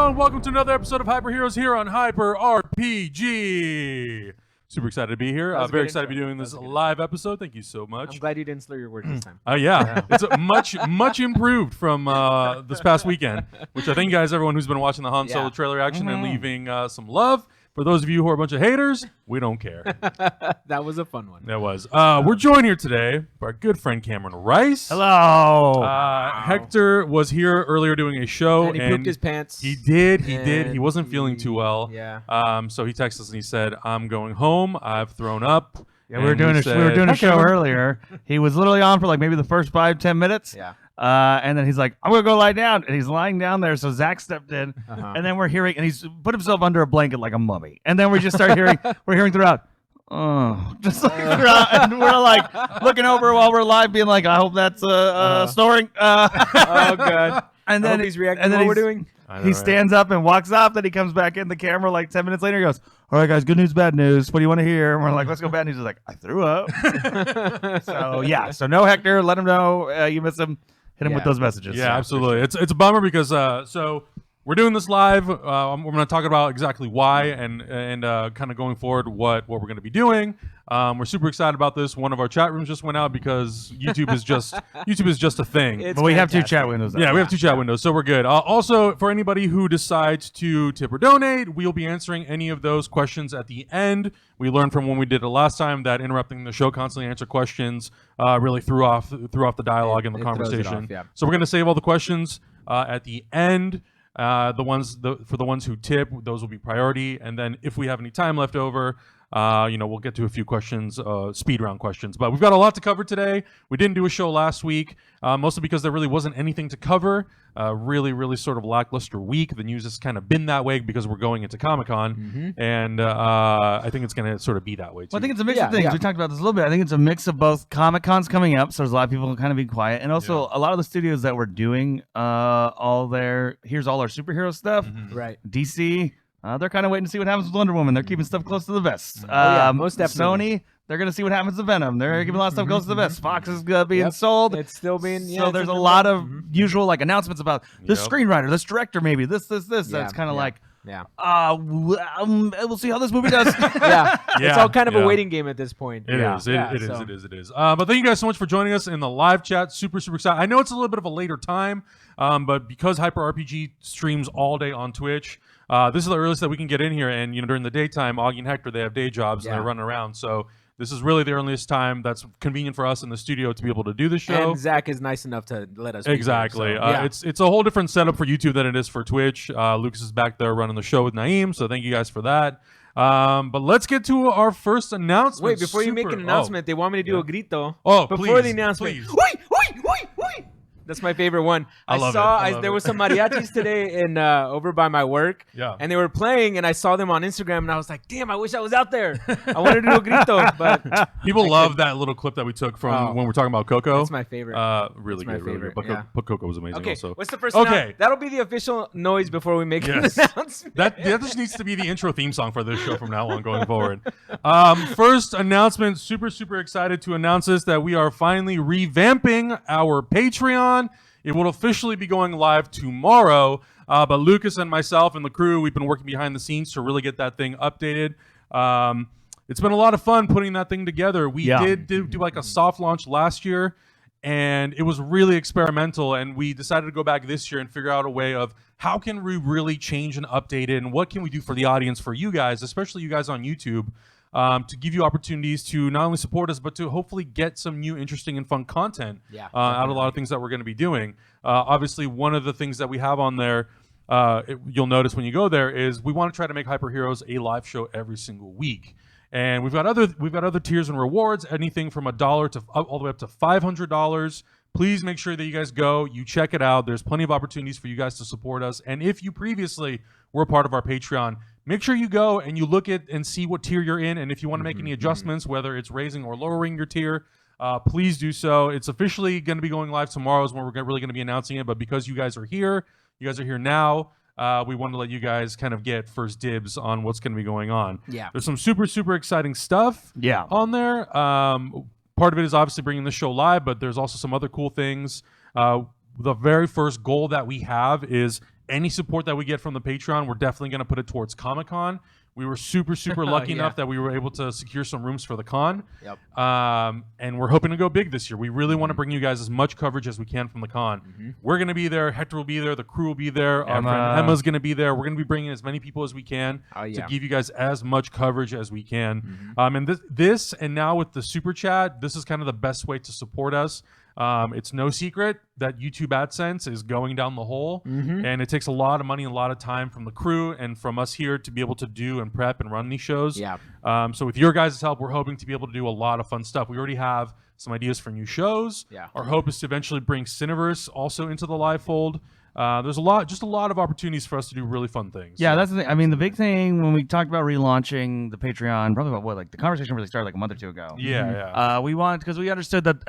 Hello and welcome to another episode of Hyper Heroes here on Hyper RPG. Super excited to be here. Very excited to be doing this live episode. Thank you so much. I'm glad you didn't slur your words this time. It's much improved from this past weekend, which I thank you guys, everyone who's been watching the Han Solo trailer action and leaving some love. For those of you who are a bunch of haters, we don't care. That was a fun one. That was. We're joined here today by our good friend Cameron Rice. Hello. Hector was here earlier doing a show. And he pooped his pants. He did. He wasn't feeling too well. Yeah. So he texted us and he said, I'm going home. I've thrown up. Yeah, we were doing a show earlier. He was literally on for like maybe the first 5-10 minutes. Yeah. And then he's like, I'm gonna go lie down, and he's lying down there. So Zach stepped in, and then we're hearing, and he's put himself under a blanket like a mummy. And then we just start hearing, we're hearing throughout, just like throughout, and we're like looking over while we're live, being like, I hope that's snoring. Oh god. And then he's reacting to what we're doing. He stands up and walks off. Then he comes back in the camera like 10 minutes later. He goes, all right, guys, good news, bad news. What do you want to hear? And we're like, let's go bad news. He's like, I threw up. So no Hector. Let him know you miss him. Hit him with those messages. Yeah, absolutely. Sure. It's a bummer because so we're doing this live. We're going to talk about exactly why and kind of going forward what we're going to be doing. We're super excited about this. One of our chat rooms just went out because YouTube is just a thing. But we have 2 chat windows. Yeah, we have 2 chat windows, so we're good. Also, for anybody who decides to tip or donate, we'll be answering any of those questions at the end. We learned from when we did it last time that interrupting the show constantly answer questions really threw off the dialogue and the conversation. So we're going to save all the questions at the end. For the ones who tip, those will be priority, and then if we have any time left over, we'll get to a few questions, speed round questions. But we've got a lot to cover today. We didn't do a show last week, mostly because there really wasn't anything to cover. Really sort of lackluster week. The news has kind of been that way because we're going into Comic-Con, and I think it's going to sort of be that way too. Well, I think it's a mix of things. We talked about this a little bit. I think it's a mix of both Comic-Cons coming up, so there's a lot of people kind of being quiet, and also a lot of the studios that were doing here's all our superhero stuff. Right. DC. They're kind of waiting to see what happens with Wonder Woman. They're keeping stuff close to the vest. Most definitely. Sony, they're going to see what happens to Venom. They're keeping a lot of stuff close to the vest. Fox is being sold. It's still being... so there's a lot of usual like announcements about this screenwriter, this director, maybe this. That's kind of like... Yeah. We'll see how this movie does. It's all kind of a waiting game at this point. It is. But thank you guys so much for joining us in the live chat. Super excited. I know it's a little bit of a later time, but because Hyper RPG streams all day on Twitch, this is the earliest that we can get in here. And during the daytime, Augie and Hector, they have day jobs and they're running around. So this is really the earliest time that's convenient for us in the studio to be able to do the show. And Zach is nice enough to let us. Exactly. It's a whole different setup for YouTube than it is for Twitch. Lucas is back there running the show with Naeem, so thank you guys for that. But let's get to our first announcement. Wait, before you make an announcement, they want me to do a grito. Oh, before the announcement. Please. Wait. That's my favorite one. I love it. There was some mariachis today in over by my work. Yeah. And they were playing, and I saw them on Instagram, and I was like, damn, I wish I was out there. I wanted to do a grito, but people love that little clip that we took from when we're talking about Coco. That's my favorite. Really good. Favorite. But Coco was amazing. Okay. Also. What's the first? Okay. That'll be the official noise before we make an announcement. That just needs to be the intro theme song for this show from now on going forward. First announcement. Super excited to announce this that we are finally revamping our Patreon. It will officially be going live tomorrow, but Lucas and myself and the crew, we've been working behind the scenes to really get that thing updated. It's been a lot of fun putting that thing together. We did do like a soft launch last year, and it was really experimental, and we decided to go back this year and figure out a way of how can we really change and update it, and what can we do for the audience, for you guys, especially you guys on YouTube, to give you opportunities to not only support us, but to hopefully get some new, interesting, and fun content out of a lot of things that we're going to be doing. Obviously, one of the things that we have on there, you'll notice when you go there, is we want to try to make Hyper Heroes a live show every single week. And we've got other tiers and rewards, anything from $1 to all the way up to $500. Please make sure that you guys go, you check it out. There's plenty of opportunities for you guys to support us. And if you previously were a part of our Patreon, make sure you go and you look at and see what tier you're in. And if you want to make any adjustments, whether it's raising or lowering your tier, please do so. It's officially going to be going live tomorrow is when we're really going to be announcing it. But because you guys are here now, we want to let you guys kind of get first dibs on what's going to be going on. Yeah. There's some super exciting stuff on there. Part of it is obviously bringing the show live, but there's also some other cool things. The very first goal that we have is Any support that we get from the Patreon, we're definitely going to put it towards Comic-Con. We were super lucky enough that we were able to secure some rooms for the con. Yep. And we're hoping to go big this year. We really want to bring you guys as much coverage as we can from the con. We're going to be there. Hector will be there. The crew will be there. Our friend Emma's going to be there. We're going to be bringing as many people as we can to give you guys as much coverage as we can. And this, and now with the Super Chat, this is kind of the best way to support us. It's no secret that YouTube AdSense is going down the hole, and it takes a lot of money and a lot of time from the crew and from us here to be able to do and prep and run these shows. Yeah. So with your guys' help, we're hoping to be able to do a lot of fun stuff. We already have some ideas for new shows. Yeah. Our hope is to eventually bring Cineverse also into the live fold. There's a lot of opportunities for us to do really fun things. Yeah, that's the thing. I mean, the big thing when we talked about relaunching the Patreon, probably about the conversation really started like a month or two ago. Yeah. We wanted, because we understood that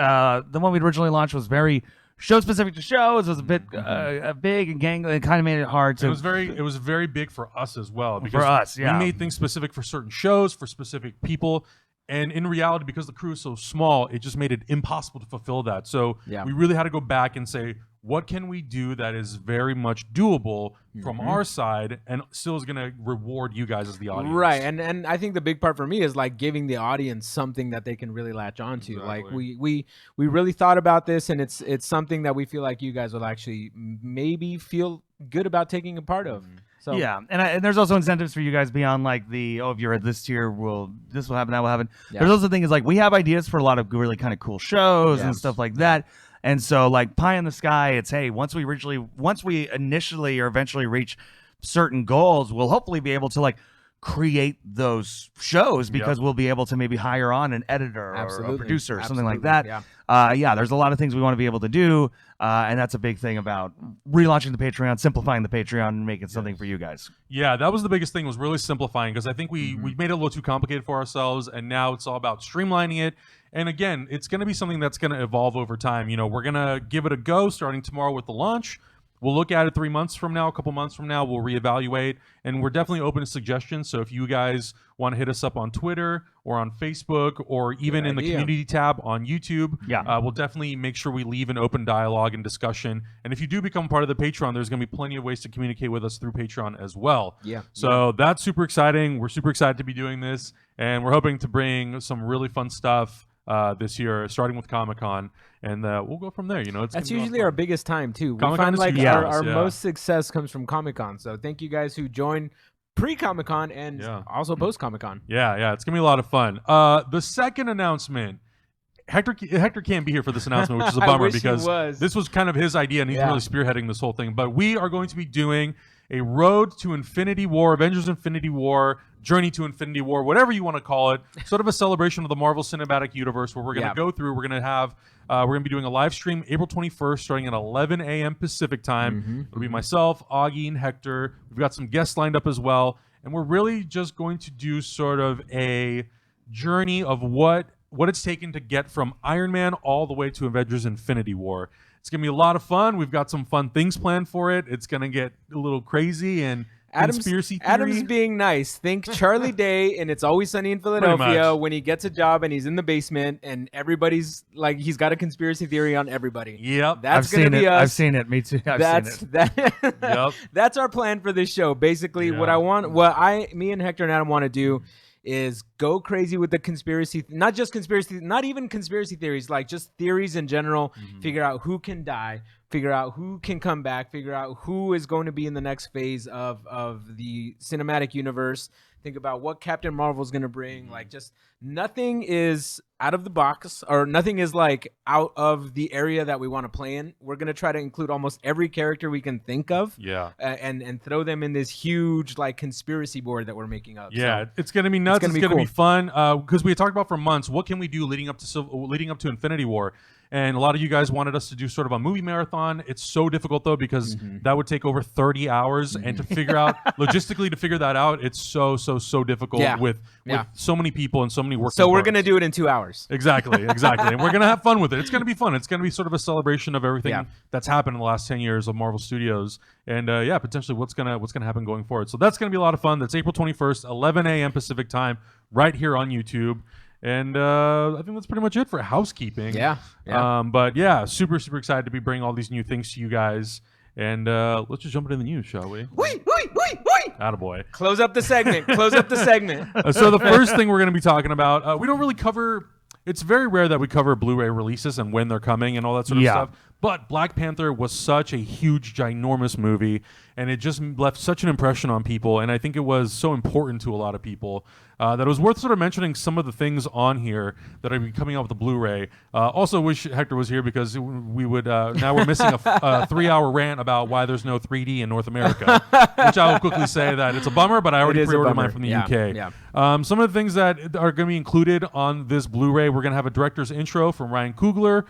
the one we'd originally launched was very show specific to shows. It was a bit big and gangly. It kind of made it hard to. It was very big for us as well. Because for us, yeah. we made things specific for certain shows, for specific people. And in reality, because the crew is so small, it just made it impossible to fulfill that. So we really had to go back and say, what can we do that is very much doable from our side and still is going to reward you guys as the audience? Right. And I think the big part for me is like giving the audience something that they can really latch onto. Exactly. Like we really thought about this, and it's something that we feel like you guys will actually maybe feel good about taking a part of. So yeah, and there's also incentives for you guys beyond like the if you're at this tier, this will happen, that will happen. Yeah. There's also the thing is like we have ideas for a lot of really kind of cool shows and stuff like that. And so like pie in the sky, it's hey, once we initially or eventually reach certain goals, we'll hopefully be able to like create those shows because we'll be able to maybe hire on an editor or a producer or something like that. Yeah, there's a lot of things we want to be able to do, and that's a big thing about relaunching the Patreon, simplifying the Patreon, and making something for you guys. Yeah, that was the biggest thing, was really simplifying, because I think we made it a little too complicated for ourselves, and now it's all about streamlining it. And again, it's going to be something that's going to evolve over time. You know, we're going to give it a go starting tomorrow with the launch. We'll look at it 3 months from now, a couple months from now. We'll reevaluate, and we're definitely open to suggestions. So if you guys want to hit us up on Twitter or on Facebook or even in the community tab on YouTube, we'll definitely make sure we leave an open dialogue and discussion. And if you do become part of the Patreon, there's going to be plenty of ways to communicate with us through Patreon as well. So that's super exciting. We're super excited to be doing this, and we're hoping to bring some really fun stuff this year, starting with Comic-Con, and we'll go from there. You know, that's usually our biggest time too. We Comic-Con find like is our most success comes from Comic-Con. So thank you guys who joined pre-Comic-Con and also post-Comic-Con. Yeah, it's gonna be a lot of fun. The second announcement, Hector can't be here for this announcement, which is a bummer because this was kind of his idea and he's really spearheading this whole thing. But we are going to be doing a Road to Infinity War, Avengers Infinity War, Journey to Infinity War, whatever you want to call it, sort of a celebration of the Marvel Cinematic Universe, where we're going to go through. We're going to be doing a live stream April 21st, starting at 11 a.m. Pacific time. It'll be myself, Augie, and Hector. We've got some guests lined up as well, and we're really just going to do sort of a journey of what it's taken to get from Iron Man all the way to Avengers Infinity War. It's going to be a lot of fun. We've got some fun things planned for it. It's going to get a little crazy and conspiracy theory. Adam's being nice. Think Charlie Day and It's Always Sunny in Philadelphia when he gets a job and he's in the basement and everybody's like, he's got a conspiracy theory on everybody. Yep. That's going to be us. I've seen it. Me too. That's our plan for this show. Basically, me and Hector and Adam want to do is go crazy with the conspiracy, not even conspiracy theories, like just theories in general. Figure out who can die, figure out who can come back, figure out who is going to be in the next phase of the cinematic universe. Think about what Captain Marvel is going to bring. Like, just nothing is out of the box, or nothing is like out of the area that we want to play in. We're going to try to include almost every character we can think of, and throw them in this huge like conspiracy board that we're making up. Yeah, so it's going to be nuts. It's going to be fun because we had talked about for months, what can we do leading up to Infinity War. And a lot of you guys wanted us to do sort of a movie marathon. It's so difficult, though, because that would take over 30 hours. And to figure out, logistically, to figure that out, it's so difficult with so many people and so many working So we're going to do it in 2 hours. Exactly. And we're going to have fun with it. It's going to be fun. It's going to be sort of a celebration of everything that's happened in the last 10 years of Marvel Studios. And, potentially what's going to happen going forward. So that's going to be a lot of fun. That's April 21st, 11 a.m. Pacific time, right here on YouTube. And I think that's pretty much it for housekeeping. Yeah. But yeah, super excited to be bringing all these new things to you guys. And let's just jump into the news, shall we? Attaboy. Close up the segment. Close up the segment. So the first thing we're going to be talking about, we don't really cover. It's very rare that we cover Blu-ray releases and when they're coming and all that sort of stuff. But Black Panther was such a huge, ginormous movie, and it just left such an impression on people. And I think it was so important to a lot of people that it was worth sort of mentioning some of the things on here that are coming out with the Blu-ray. Also, wish Hector was here because we would now we're missing a 3-hour rant about why there's no 3D in North America, which I will quickly say that it's a bummer, but I already pre-ordered mine from the UK. Yeah. Some of the things that are going to be included on this Blu-ray, we're going to have a director's intro from Ryan Coogler.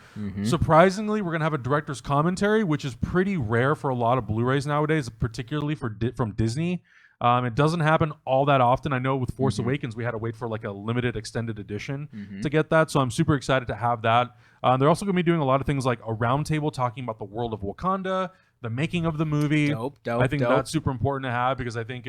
Surprisingly, we're going to have a director's commentary, which is pretty rare for a lot of Blu-rays nowadays, particularly from Disney. It doesn't happen all that often. I know with Force Awakens, we had to wait for like a limited extended edition to get that. So I'm super excited to have that. They're also going to be doing a lot of things like a roundtable talking about the world of Wakanda, the making of the movie. Dope. I think that's super important to have because I think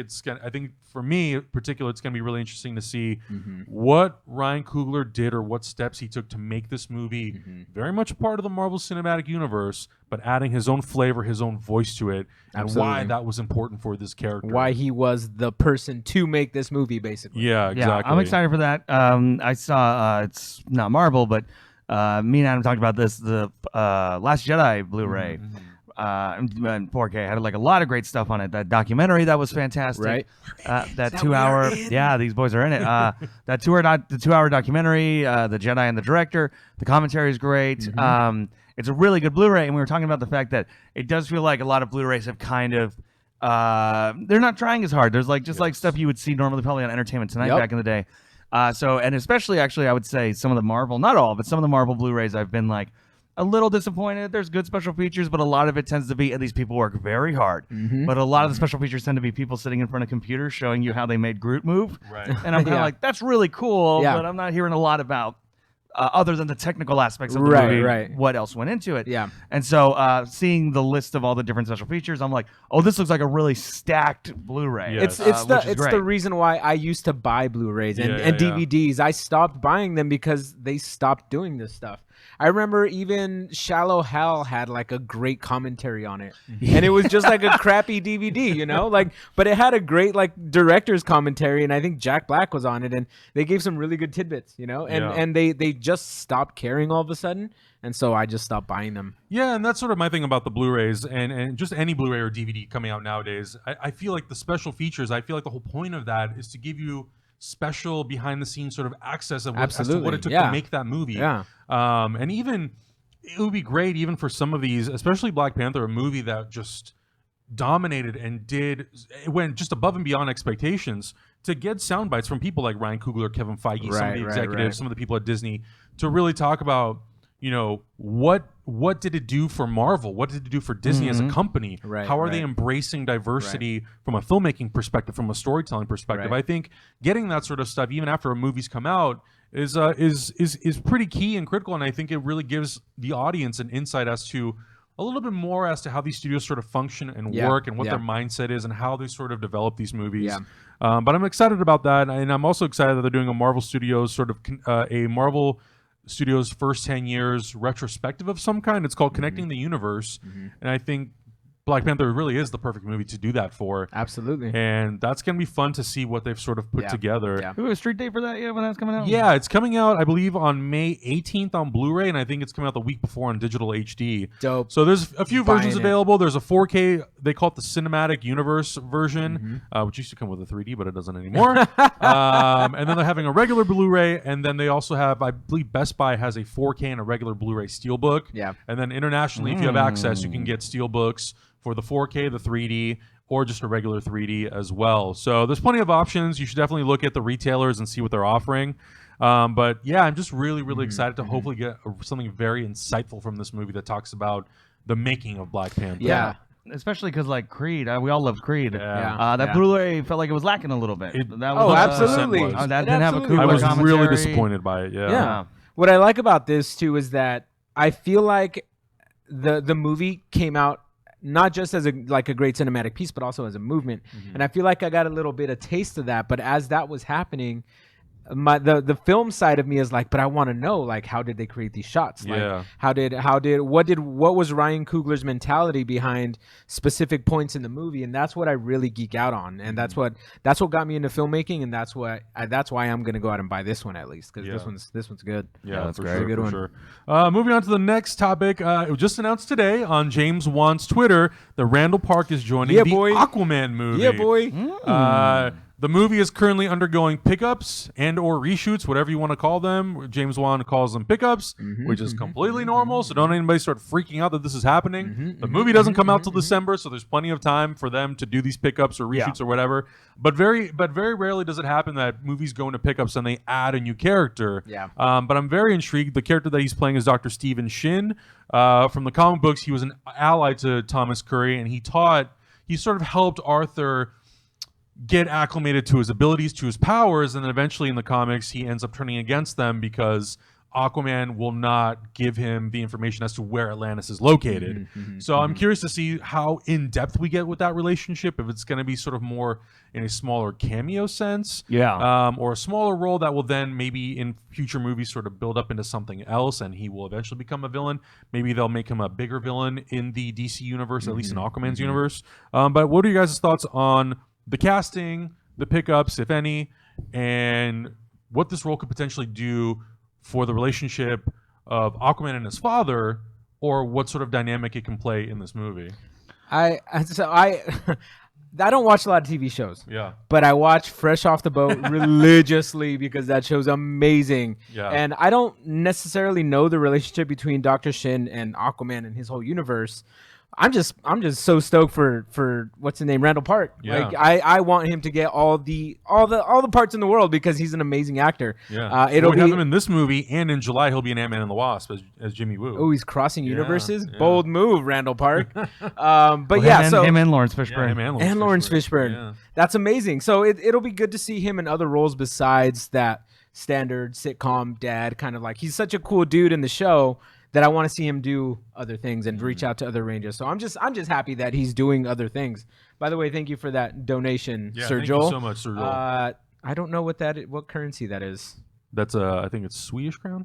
for me in particular, it's going to be really interesting to see what Ryan Coogler did or what steps he took to make this movie very much a part of the Marvel Cinematic Universe, but adding his own flavor, his own voice to it, and why that was important for this character. Why he was the person to make this movie, basically. Yeah, exactly. Yeah, I'm excited for that. I saw, it's not Marvel, but me and Adam talked about this, the Last Jedi Blu-ray. And 4K had like a lot of great stuff on it. That documentary that was fantastic. Right. That 2-hour. Yeah, these boys are in it. That 2-hour documentary. The Jedi and the director. The commentary is great. It's a really good Blu-ray, and we were talking about the fact that it does feel like a lot of Blu-rays have kind of. They're not trying as hard. There's like like stuff you would see normally probably on Entertainment Tonight back in the day. And especially actually I would say some of the Marvel, not all, but some of the Marvel Blu-rays I've been like a little disappointed. There's good special features, but a lot of it tends to be, and these people work very hard, but a lot of the special features tend to be people sitting in front of computers showing you how they made Groot move. Right. And I'm kind of like, that's really cool, but I'm not hearing a lot about, other than the technical aspects of the movie, what else went into it. Yeah. And so seeing the list of all the different special features, I'm like, oh, this looks like a really stacked Blu-ray. Yes. It's great. the reason why I used to buy Blu-rays and DVDs. I stopped buying them because they stopped doing this stuff. I remember even Shallow Hal had like a great commentary on it, and it was just like a crappy DVD, you know, like, but it had a great like director's commentary, and I think Jack Black was on it, and they gave some really good tidbits, you know, and they just stopped caring all of a sudden, and so I just stopped buying them. Yeah, and that's sort of my thing about the Blu-rays and just any Blu-ray or DVD coming out nowadays. I feel like the special features, I feel like the whole point of that is to give you special behind-the-scenes sort of access of as to what it took to make that movie. Yeah. And even it would be great even for some of these, especially Black Panther, a movie that just dominated and it went just above and beyond expectations, to get sound bites from people like Ryan Coogler, Kevin Feige, some of the executives, some of the people at Disney, to really talk about, you know, what did it do for Marvel? What did it do for Disney as a company? How are they embracing diversity from a filmmaking perspective, from a storytelling perspective? I think getting that sort of stuff, even after a movie's come out, is pretty key and critical. And I think it really gives the audience an insight as to a little bit more as to how these studios sort of function and work, and what their mindset is, and how they sort of develop these movies. But I'm excited about that, and I'm also excited that they're doing a Marvel Studios sort of a Marvel Studios' first 10 years retrospective of some kind. It's called Connecting the Universe, and I think Black Panther really is the perfect movie to do that for. Absolutely. And that's going to be fun to see what they've sort of put together. Do we have a street date for that yet, when that's coming out? Yeah, it's coming out, I believe, on May 18th on Blu-ray, and I think it's coming out the week before on digital HD. Dope. So there's a few versions available. There's a 4K, they call it the Cinematic Universe version, which used to come with a 3D, but it doesn't anymore. And then they're having a regular Blu-ray, and then they also have, I believe Best Buy has a 4K and a regular Blu-ray Steelbook. Yeah. And then internationally, if you have access, you can get Steelbooks for the 4K, the 3D, or just a regular 3D as well. So there's plenty of options. You should definitely look at the retailers and see what they're offering. But yeah, I'm just really, really excited to hopefully get something very insightful from this movie that talks about the making of Black Panther. Yeah. Especially because, like, Creed, we all loved Creed. That Blu-ray felt like it was lacking a little bit. That was, absolutely. That didn't have a Coogler I was commentary. really disappointed by it. Yeah. What I like about this too is that I feel like the movie came out not just as a great cinematic piece, but also as a movement. And I feel like I got a little bit of taste of that. But as that was happening, the film side of me is like, but I want to know, like, how did they create these shots? Like, what was Ryan Coogler's mentality behind specific points in the movie? And that's what I really geek out on, and that's what got me into filmmaking, and that's why I'm gonna go out and buy this one at least, because this one's good. Yeah, that's great. great. Sure, good one. Sure. Moving on to the next topic, it was just announced today on James Wan's Twitter that Randall Park is joining the Aquaman movie. Yeah, boy. The movie is currently undergoing pickups and or reshoots, whatever you want to call them. James Wan calls them pickups, which is completely normal. So don't anybody start freaking out that this is happening. The movie doesn't come out till December, so there's plenty of time for them to do these pickups or reshoots or whatever. But very rarely does it happen that movies go into pickups and they add a new character. Yeah. But I'm very intrigued. The character that he's playing is Dr. Stephen Shin. From the comic books, he was an ally to Thomas Curry, and he sort of helped Arthur get acclimated to his abilities, to his powers, and then eventually in the comics he ends up turning against them because Aquaman will not give him the information as to where Atlantis is located. So I'm curious to see how in-depth we get with that relationship, if it's going to be sort of more in a smaller cameo sense, or a smaller role that will then maybe in future movies sort of build up into something else and he will eventually become a villain. Maybe they'll make him a bigger villain in the DC universe, at least in Aquaman's universe. But what are you guys' thoughts on the casting, the pickups, if any, and what this role could potentially do for the relationship of Aquaman and his father, or what sort of dynamic it can play in this movie? I don't watch a lot of TV shows. Yeah. But I watch Fresh Off the Boat religiously because that show's amazing. Yeah. And I don't necessarily know the relationship between Dr. Shin and Aquaman and his whole universe. I'm just so stoked for what's his name, Randall Park. Yeah. Like I want him to get all the parts in the world because he's an amazing actor. Yeah. It'll have him in this movie, and in July he'll be in Ant-Man and the Wasp as Jimmy Woo. Oh, he's crossing universes. Yeah. Bold move, Randall Park. But him and Lawrence Fishburne. And Lawrence Fishburne. Yeah. That's amazing. So it'll be good to see him in other roles besides that standard sitcom dad kind of, like, he's such a cool dude in the show that I want to see him do other things and reach out to other ranges. So I'm just happy that he's doing other things. By the way, thank you for that donation, Sir thank Joel. you so much, Sir Joel. I don't know what currency that is. That's I think it's Swedish crown.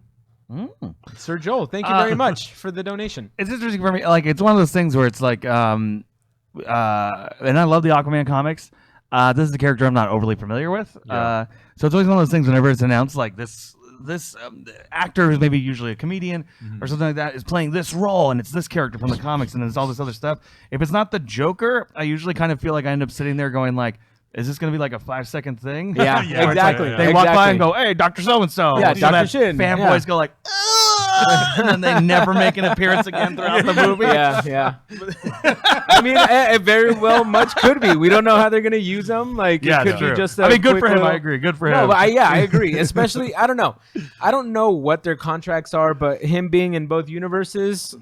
Sir Joel, thank you very much for the donation. It's interesting for me. Like, it's one of those things where it's like, and I love the Aquaman comics. This is a character I'm not overly familiar with. So it's always one of those things whenever it's announced, like, this actor who's maybe usually a comedian or something like that is playing this role, and it's this character from the comics, and it's all this other stuff. If it's not the Joker, I usually kind of feel like I end up sitting there going, like, is this going to be like a 5-second thing? Yeah, Yeah, exactly. yeah. They walk by and go, "Hey, Dr. So-and-so." Yeah, So Dr. that Shin. Fanboys go like, and then they never make an appearance again throughout the movie. Yeah. I mean, it very well much could be. We don't know how they're going to use them. Like, it could be just good for him. little... I agree. Good for him. No, but I agree. Especially, I don't know. I don't know what their contracts are, but him being in both universes,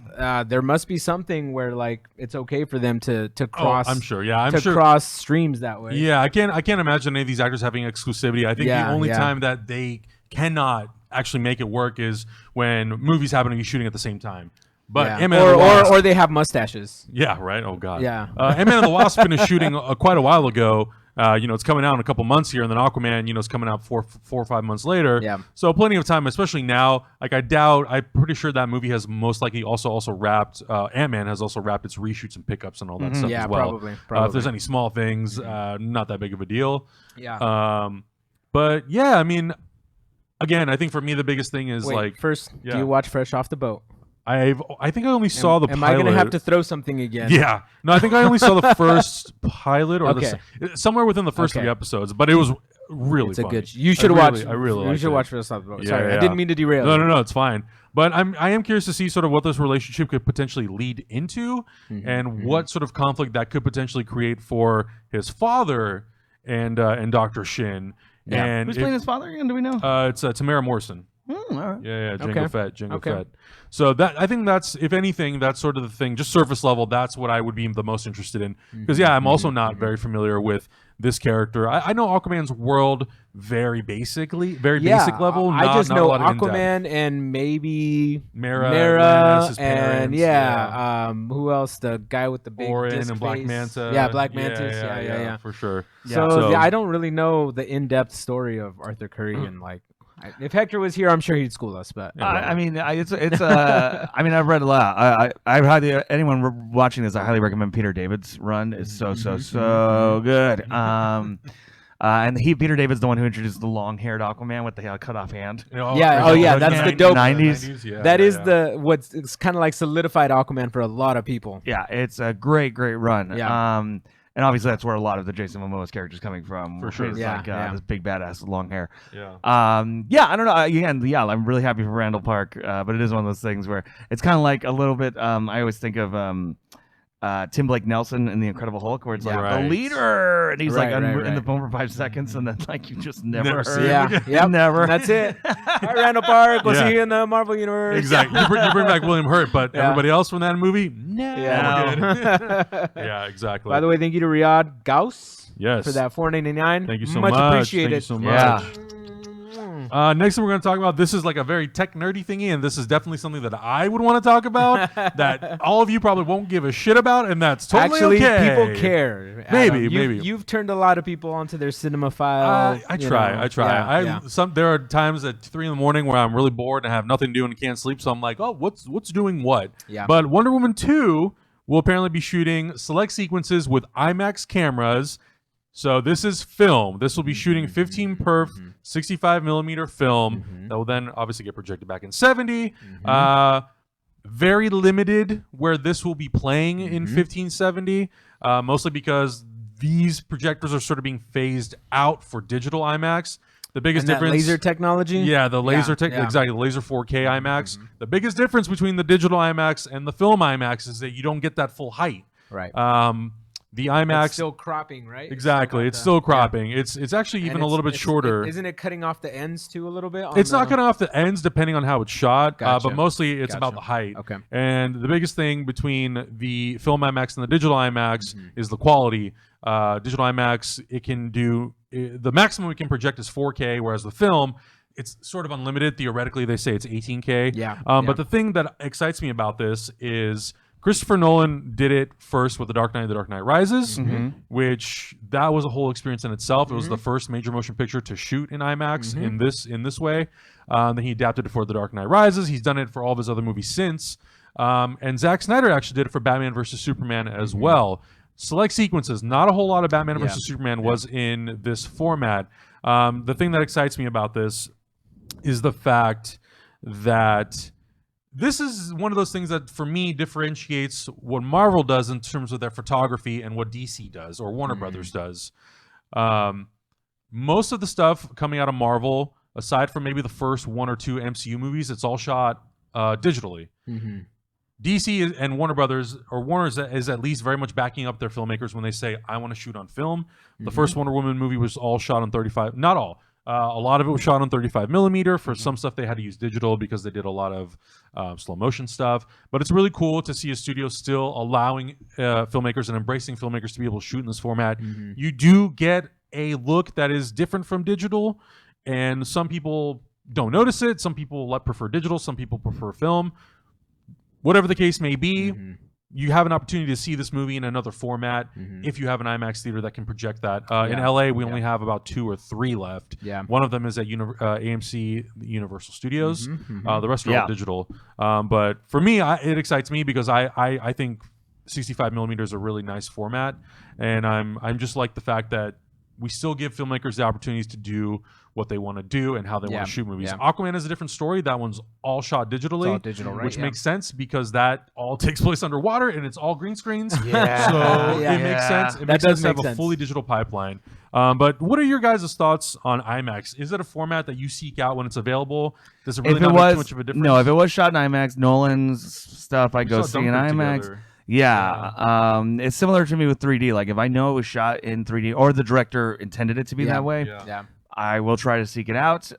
there must be something where, like, it's okay for them to cross. I'm sure. Yeah, I'm sure. Cross streams that way. Yeah, I can't imagine any of these actors having exclusivity. I think the only time that they cannot actually make it work is when movies happen to be shooting at the same time. But Ant-Man and the Wasp, or they have mustaches. Yeah, right. Oh God. Yeah. Ant-Man and the Wasp finished shooting quite a while ago. It's coming out in a couple months here, and then Aquaman, it's coming out four or 5 months later. Yeah. So plenty of time, especially now. Like, I'm pretty sure that movie has most likely also wrapped. Ant-Man has also wrapped its reshoots and pickups and all that stuff as well. Probably. If there's any small things, not that big of a deal. Yeah. But yeah, I mean, again, I think for me the biggest thing is first, do you watch Fresh Off the Boat? I think I only saw the pilot. Am I going to have to throw something again? Yeah. No, I think I only saw the first pilot or somewhere within the first 3 episodes, but it was really funny. Good. You should watch. I really You should watch Fresh Off the Boat. Sorry, I didn't mean to derail. No, it's fine. But I am curious to see sort of what this relationship could potentially lead into, and what sort of conflict that could potentially create for his father and Dr. Shin. Yeah. And who's playing his father again? Do we know? It's Tamara Morrison. All right. Yeah, Jango Okay. Fett, Jango Okay. Fett. So I think that's, if anything, that's sort of the thing, just surface level. That's what I would be the most interested in, because I'm also not very familiar with this character. I know Aquaman's world very basic level. I just not know a lot of in-depth. Aquaman and maybe Mera, Mera his and parents, who else? The guy with the big Orin disc and Black face. Manta. Yeah, Black Mantis. Yeah. for sure. So, I don't really know the in-depth story of Arthur Curry, and like, if Hector was here, I'm sure he'd school us. But I mean, it's I mean, I've read a lot. I highly anyone watching this, I highly recommend Peter David's run. It's so good. And Peter David's the one who introduced the long-haired Aquaman with the cut-off hand. That's the dope 90s. That is what's kind of like solidified Aquaman for a lot of people. Yeah, it's a great run. Yeah. And obviously that's where a lot of the Jason Momoa's characters coming from. For sure. Is Yeah, like yeah. this big badass with long hair. Yeah. I don't know. Again, I'm really happy for Randall Park, but it is one of those things where it's kind of like a little bit. I always think of Tim Blake Nelson in The Incredible Hulk, where it's like Right. the leader, and he's Right, like right. in the phone for 5 seconds, and then like you just never Never see heard. him Yeah, again. yep. Never. That's it. All right, Randall Park. We'll Yeah. see you in the Marvel Universe. Exactly. You bring back William Hurt, but Yeah. everybody else from that movie, no. Yeah. Yeah, exactly. By the way, thank you to Riyadh Gauss yes. for that $4.99. Thank you so much. much. Appreciated. Thank you so much. Yeah. Next thing we're going to talk about, this is like a very tech nerdy thingy, and this is definitely something that I would want to talk about that all of you probably won't give a shit about, and that's totally Actually, okay. people care. Maybe, Adam. maybe. You've turned a lot of people onto their cinemaphile. I try. Yeah. There are times at 3 a.m. where I'm really bored and have nothing to do and can't sleep, so I'm like, oh, what's doing what? Yeah. But Wonder Woman 2 will apparently be shooting select sequences with IMAX cameras. So this is film. This will be shooting 15 perf, 65 millimeter film that will then obviously get projected back in 70. Very limited where this will be playing in 1570, mostly because these projectors are sort of being phased out for digital IMAX. The biggest And that difference, laser technology. yeah, the laser yeah. exactly, the laser 4K IMAX. The biggest difference between the digital IMAX and the film IMAX is that you don't get that full height. Right. The IMAX It's still cropping, right? exactly, it's still cropping. It's actually even a little bit shorter. Isn't it cutting off the ends too a little bit? It's not cutting off the ends depending on how it's shot, Gotcha. but mostly it's about Gotcha. the height. Okay. And the biggest thing between the film IMAX and the digital IMAX is the quality. Digital IMAX, it can do the maximum it can project is 4K, whereas the film, it's sort of unlimited. Theoretically, they say it's 18K. Yeah. But the thing that excites me about this is Christopher Nolan did it first with The Dark Knight and The Dark Knight Rises, which that was a whole experience in itself. It was the first major motion picture to shoot in IMAX in this way. Then he adapted it for The Dark Knight Rises. He's done it for all of his other movies since. And Zack Snyder actually did it for Batman vs. Superman as well. Select sequences, not a whole lot of Batman vs. Superman was in this format. The thing that excites me about this is the fact that this is one of those things that, for me, differentiates what Marvel does in terms of their photography and what DC does or Warner Brothers does. Most of the stuff coming out of Marvel, aside from maybe the first 1 or 2 MCU movies, it's all shot digitally. DC and Warner Brothers, or Warner is at least very much backing up their filmmakers when they say, I want to shoot on film. The first Wonder Woman movie was all shot on 35, not all. A lot of it was shot on 35 millimeter. For some stuff, they had to use digital because they did a lot of slow motion stuff. But it's really cool to see a studio still allowing filmmakers and embracing filmmakers to be able to shoot in this format. You do get a look that is different from digital, and some people don't notice it. Some people prefer digital. Some people prefer film. Whatever the case may be, you have an opportunity to see this movie in another format if you have an IMAX theater that can project that. In LA, we only have about 2 or 3 left. Yeah. One of them is at AMC Universal Studios. The rest are all digital. But for me, it excites me because I think 65 millimeter is a really nice format, and I'm just like the fact that we still give filmmakers the opportunities to do what they want to do and how they want to shoot movies. Aquaman is a different story. That one's all shot digitally. It's all digital, right? Which makes sense because that all takes place underwater and it's all green screens. Yeah. So Yeah. it makes sense. It That makes does sense to have make a sense. fully digital pipeline. But what are your guys' thoughts on IMAX? Is it a format that you seek out when it's available? Does it really not make too much of a difference? No, if it was shot in IMAX, Nolan's stuff I go see in IMAX. Together. Yeah, it's similar to me with 3D. Like if I know it was shot in 3D or the director intended it to be that way, Yeah. I will try to seek it out.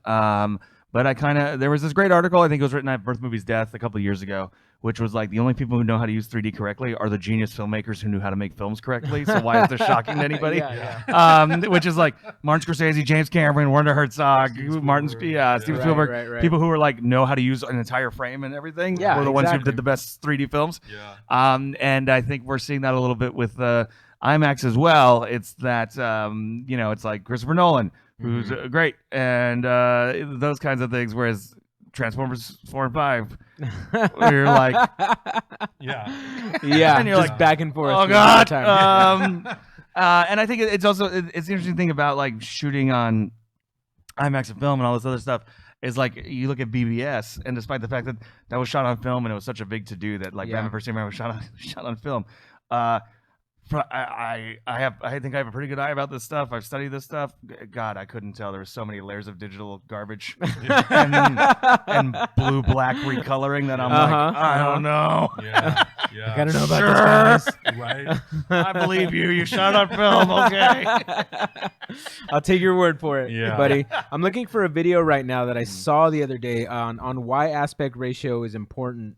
But there was this great article, I think it was written at Birth Movies Death a couple of years ago, which was like the only people who know how to use 3D correctly are the genius filmmakers who knew how to make films correctly. So why is this shocking to anybody? Which is like Martin Scorsese, James Cameron, Werner Herzog, Steven Spielberg, right. people who were like know how to use an entire frame and everything. Were the ones who did the best 3D films. And I think we're seeing that a little bit with IMAX as well. It's that it's like Christopher Nolan, who's great, and those kinds of things. Whereas Transformers 4 and 5, where you're like, and you're just like back and forth. Oh God. And I think it's also it's the interesting thing about like shooting on IMAX and film and all this other stuff is like you look at BBS, and despite the fact that that was shot on film and it was such a big to do that like Batman vs Superman was shot on film. I think I have a pretty good eye about this stuff. I've studied this stuff. God, I couldn't tell. There were so many layers of digital garbage and blue black recoloring that I'm like, I don't know. I gotta know about this, guys. Right. I believe you. You shot on film, okay? I'll take your word for it, buddy. I'm looking for a video right now that I saw the other day on why aspect ratio is important.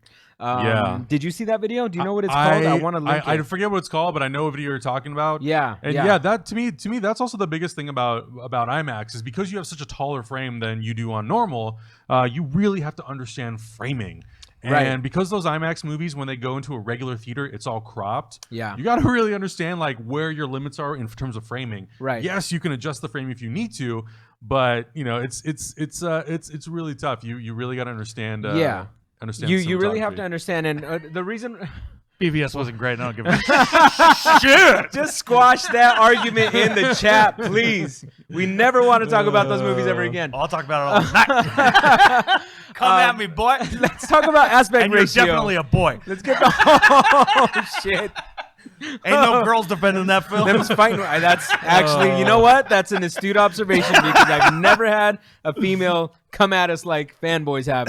Did you see that video? Do you know what it's called? I want to link it. I forget what it's called, but I know what video you're talking about. And that to me, that's also the biggest thing about IMAX is because you have such a taller frame than you do on normal. You really have to understand framing. And because those IMAX movies, when they go into a regular theater, it's all cropped. You got to really understand like where your limits are in terms of framing. Yes, you can adjust the frame if you need to, but you know it's really tough. You really got to understand. You really have to understand, and the reason BVS wasn't great. I don't give a shit. Just squash that argument in the chat, please. We never want to talk about those movies ever again. I'll talk about it all night. Come at me, boy. Let's talk about aspect and ratio. You're definitely a boy. Let's get oh shit. Ain't no girls defending that film. Them's fighting. That's actually, you know what? That's an astute observation because I've never had a female come at us like fanboys have.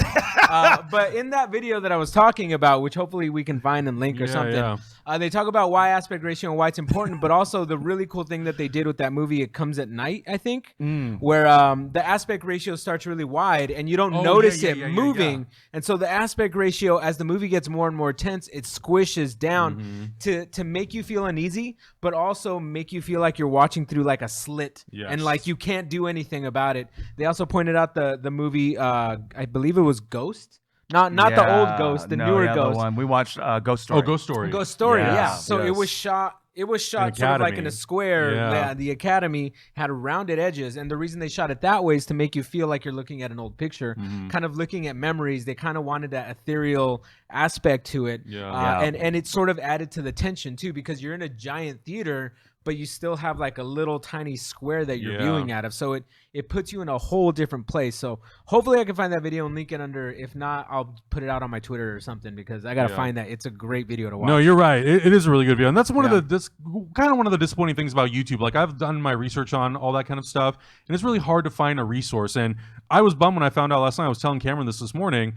But in that video that I was talking about, which hopefully we can find and link or something, they talk about why aspect ratio and why it's important, but also the really cool thing that they did with that movie, It Comes at Night, I think, where the aspect ratio starts really wide and you don't notice it moving. And so the aspect ratio, as the movie gets more and more tense, it squishes down to make you feel uneasy, but also make you feel like you're watching through like a slit and like you can't do anything about it. They also pointed out the movie, I believe it was Ghost. Not the old Ghost, the newer Ghost. The one. We watched Ghost Story. Oh, Ghost Story. Ghost Story, So it was shot sort of like in a square. The Academy had rounded edges, and the reason they shot it that way is to make you feel like you're looking at an old picture, kind of looking at memories. They kind of wanted that ethereal aspect to it, and it sort of added to the tension too, because you're in a giant theater, but you still have like a little tiny square that you're viewing out of. So it puts you in a whole different place. So hopefully I can find that video and link it under. If not, I'll put it out on my Twitter or something because I got to find that. It's a great video to watch. No, you're right. It is a really good video. And that's one of the kind of one of the disappointing things about YouTube. Like I've done my research on all that kind of stuff, and it's really hard to find a resource. And I was bummed when I found out last night. I was telling Cameron this morning.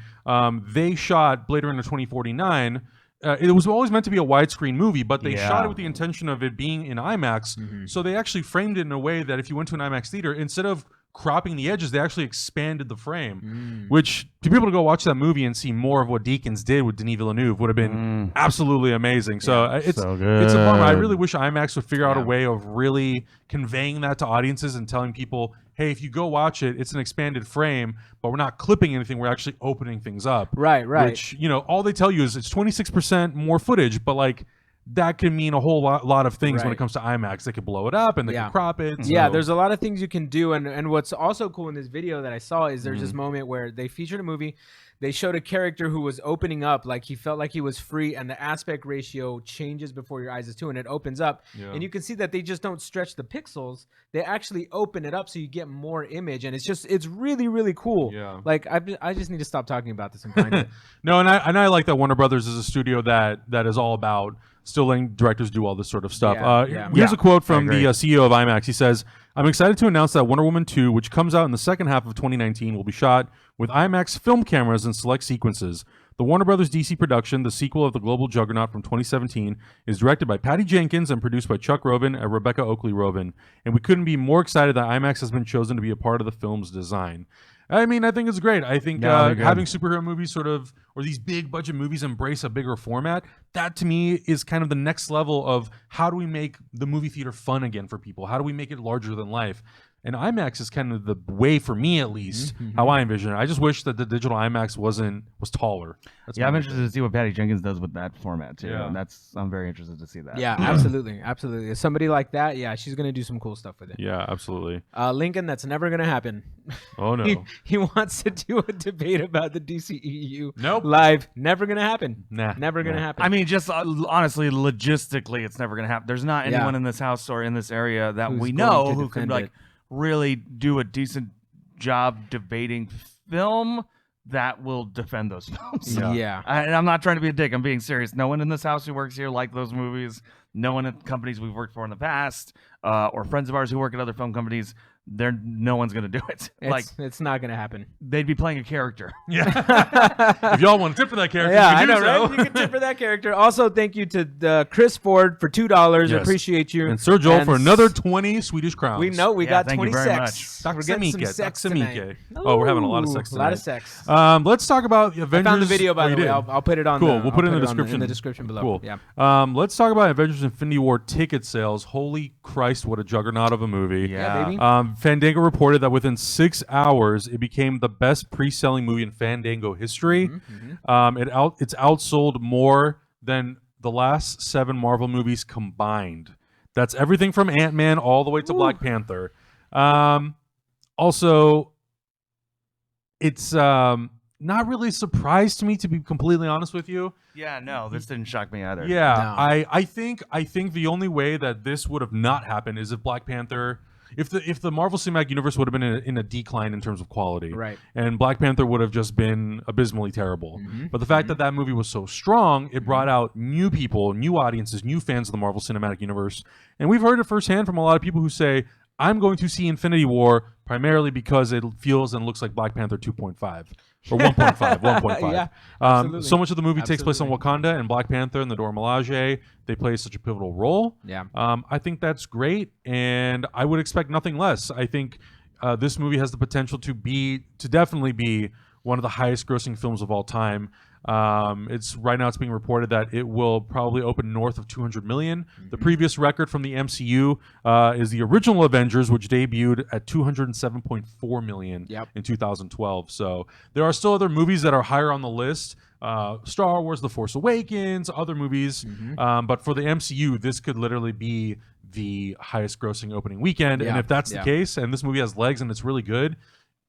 They shot Blade Runner 2049. It was always meant to be a widescreen movie, but they shot it with the intention of it being in IMAX. So they actually framed it in a way that if you went to an IMAX theater, instead of cropping the edges, they actually expanded the frame, which to be able to go watch that movie and see more of what Deakins did with Denis Villeneuve would have been absolutely amazing. So it's a bummer. I really wish IMAX would figure out a way of really conveying that to audiences and telling people, hey, if you go watch it, it's an expanded frame, but we're not clipping anything. We're actually opening things up. Right. Which, all they tell you is it's 26% more footage, but like that can mean a whole lot of things when it comes to IMAX. They can blow it up and they can crop it. So. There's a lot of things you can do. And what's also cool in this video that I saw is there's this moment where they featured a movie. They showed a character who was opening up, like he felt like he was free, and the aspect ratio changes before your eyes too, and it opens up. And you can see that they just don't stretch the pixels. They actually open it up so you get more image, and it's really, really cool. Like I just need to stop talking about this and find it. No, and I like that Warner Brothers is a studio that is all about still letting directors do all this sort of stuff. Here's a quote from the CEO of IMAX. He says, "I'm excited to announce that Wonder Woman 2, which comes out in the second half of 2019, will be shot with IMAX film cameras in select sequences. The Warner Brothers DC production, the sequel of the global juggernaut from 2017, is directed by Patty Jenkins and produced by Chuck Robin and Rebecca Oakley Robin. And we couldn't be more excited that IMAX has been chosen to be a part of the film's design." I mean, I think it's great. I think No, they're good. having superhero movies sort of, or these big budget movies embrace a bigger format, that to me is kind of the next level of how do we make the movie theater fun again for people? How do we make it larger than life? And IMAX is kind of the way, for me at least, how I envision it. I just wish that the digital IMAX was taller. That's I'm my interested to see what Patty Jenkins does with that format too. Yeah. And I'm very interested to see that. Yeah, absolutely, absolutely. Somebody like that, yeah, she's gonna do some cool stuff with it. Yeah, absolutely. Lincoln, that's never gonna happen. Oh no. He wants to do a debate about the DCEU. Nope. Live, never gonna happen. Nah. Never gonna happen. I mean, just honestly, logistically, it's never gonna happen. There's not anyone in this house or in this area that Who's we going know to who can defend like it. really do a decent job debating film that will defend those films. Yeah. And I'm not trying to be a dick. I'm being serious. No one in this house who works here like those movies. No one at companies we've worked for in the past, or friends of ours who work at other film companies. No one's gonna do it. It's not gonna happen. They'd be playing a character. Yeah. If y'all want to tip for that character, Yeah, you I can know, do so. right? You can tip for that character. Also, thank you to Chris Ford for $2. Yes. Appreciate you. And Sir Joel And for another 20 Swedish crowns. We know we Yeah, got thank you 20 very sex. much. We're getting some sex tonight. Daksamike. Oh, we're having a lot of sex Ooh, a lot of tonight. sex. Let's talk about the Avengers. I found the video, by Oh, the you way. did? I'll put it on. Cool. The, We'll put it in the on description. in the description below. Cool. Yeah. Let's talk about Avengers Infinity War ticket sales. Holy Christ, what a juggernaut of a movie. Yeah, baby. Fandango reported that within 6 hours, it became the best pre-selling movie in Fandango history. It's outsold more than the last 7 Marvel movies combined. That's everything from Ant-Man all the way to Black Panther. Also, it's not really a surprise to me, to be completely honest with you. Yeah, no, this didn't shock me either. Yeah, No. I think the only way that this would have not happened is if Black Panther, if the Marvel Cinematic Universe would have been in a decline in terms of quality, Right. and Black Panther would have just been abysmally terrible. But the fact that that movie was so strong, it brought out new people, new audiences, new fans of the Marvel Cinematic Universe, and we've heard it firsthand from a lot of people who say, I'm going to see Infinity War primarily because it feels and looks like Black Panther 2.5 or 1.5, 1.5. Yeah, absolutely. So much of the movie takes place on Wakanda, and Black Panther and the Dora Milaje, they play such a pivotal role. Yeah. I think that's great, and I would expect nothing less. I think this movie has the potential to definitely be one of the highest grossing films of all time. Right now it's being reported that it will probably open north of 200 million. The previous record from the MCU is the original Avengers, which debuted at 207.4 million in 2012. So there are still other movies that are higher on the list. Star Wars, The Force Awakens, other movies. But for the MCU, this could literally be the highest grossing opening weekend. And if that's the case, and this movie has legs and it's really good,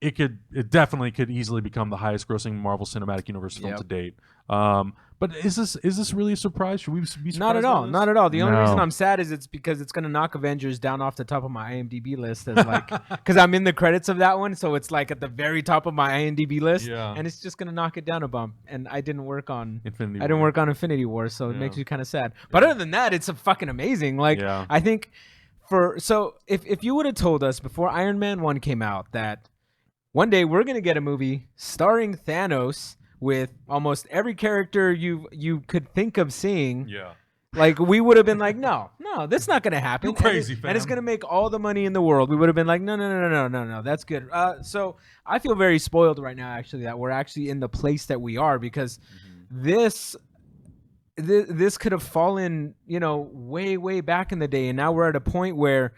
it definitely could easily become the highest grossing Marvel Cinematic Universe film to date. But is this really a surprise? Should we be surprised? Not at all. Not at all. The only No. reason I'm sad is it's because it's gonna knock Avengers down off the top of my IMDb list as like because I'm in the credits of that one, so it's like at the very top of my IMDb list, and it's just gonna knock it down a bump. And I didn't work on Infinity War, so it makes me kind of sad. But other than that, it's a fucking amazing. Like I think if you would have told us before Iron Man 1 came out that one day we're gonna get a movie starring Thanos with almost every character you could think of seeing, like we would have been like, no, that's not gonna happen. You're crazy, fam. And it's gonna make all the money in the world. We would have been like, no, that's good. So I feel very spoiled right now, actually, that we're actually in the place that we are because this could have fallen, way back in the day, and now we're at a point where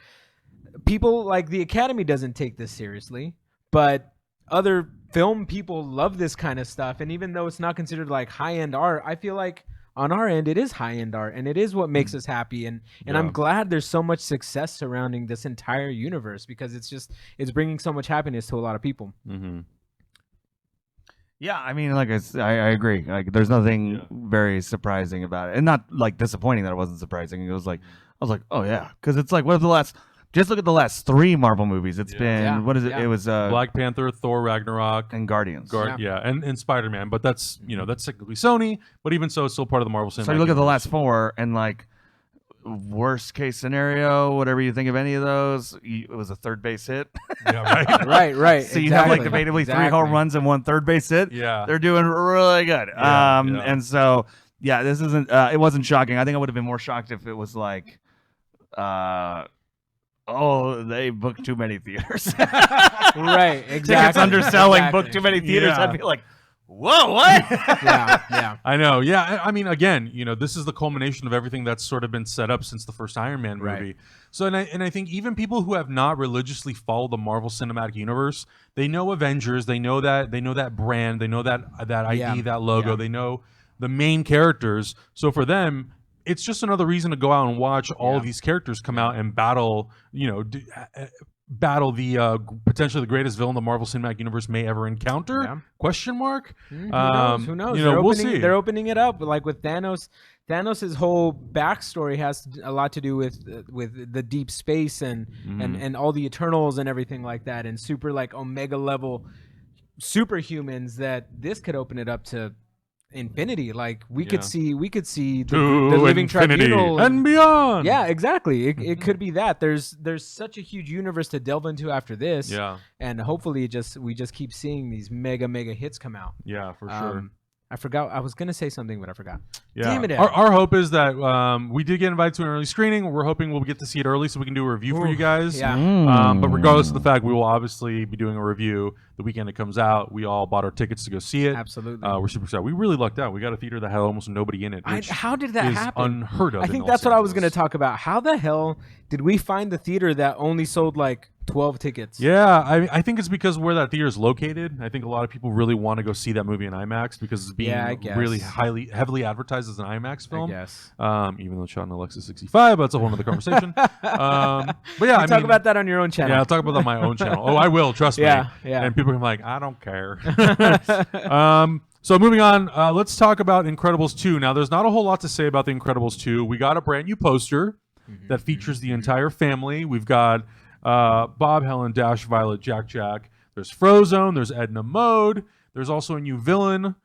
people like the Academy doesn't take this seriously. But other film people love this kind of stuff. And even though it's not considered like high-end art, I feel like on our end, it is high-end art. And it is what makes us happy. And I'm glad there's so much success surrounding this entire universe because it's bringing so much happiness to a lot of people. Yeah, I mean, like I agree. Like, there's nothing very surprising about it, and not like disappointing that it wasn't surprising. It was like I was like, oh yeah, because it's like, what if the last? Just look at the last 3 Marvel movies. It's been what is it? It was Black Panther, Thor Ragnarok, and Guardians. And Spider-Man. But that's that's technically Sony. But even so, it's still part of the Marvel Cinematic. So you look at the last 4, and like worst case scenario, whatever you think of any of those, it was a third base hit. Right. So you have like debatably 3 home runs and 1 third base hit. Yeah, they're doing really good. And so this isn't. It wasn't shocking. I think I would have been more shocked if it was like. oh, they booked too many theaters. Right, exactly. Tickets underselling, exactly. booked too many theaters. Yeah. I'd be like, whoa, what? Yeah. I know. Yeah. I mean, again, this is the culmination of everything that's sort of been set up since the first Iron Man movie. Right. So, and I think even people who have not religiously followed the Marvel Cinematic Universe, they know Avengers, they know that brand, they know that ID, Yeah. that logo, Yeah. they know the main characters. So for them, it's just another reason to go out and watch all of these characters come out and battle, battle the potentially the greatest villain the Marvel Cinematic Universe may ever encounter? Yeah. Question mark? Who knows? Who knows? We'll see. They're opening it up, like with Thanos. Thanos' whole backstory has a lot to do with the deep space and all the Eternals and everything like that, and super like Omega level superhumans. That this could open it up to infinity. Like we could see the To living infinity tribunal and beyond. Yeah, exactly. It could be that. There's such a huge universe to delve into after this. Yeah. And hopefully we just keep seeing these mega hits come out. Yeah, for sure. I forgot. I was gonna say something, but I forgot. Yeah. Damn it! Our hope is that we did get invited to an early screening. We're hoping we'll get to see it early so we can do a review for you guys. Yeah. But regardless of the fact, we will obviously be doing a review the weekend it comes out. We all bought our tickets to go see it. Absolutely. We're super excited. We really lucked out. We got a theater that had almost nobody in it. Which How did that is happen? unheard of. I in think Los that's what I was Angeles. gonna talk about. How the hell did we find the theater that only sold like 12 tickets? Yeah, I think it's because where that theater is located. I think a lot of people really want to go see that movie in IMAX because it's being I guess. really heavily advertised as an IMAX I film. guess. Even though it's shot in Alexa 65, but that's a whole other conversation. But yeah, I Talk mean, about that on your own channel. yeah, I'll talk about that on my own channel. Oh, I will. Trust me. Yeah. And people are like, I don't care. So moving on, let's talk about Incredibles 2. Now, there's not a whole lot to say about the Incredibles 2. We got a brand new poster that features the entire family. We've got Bob, Helen, Dash, Violet, Jack. There's Frozone. There's Edna Mode. There's also a new villain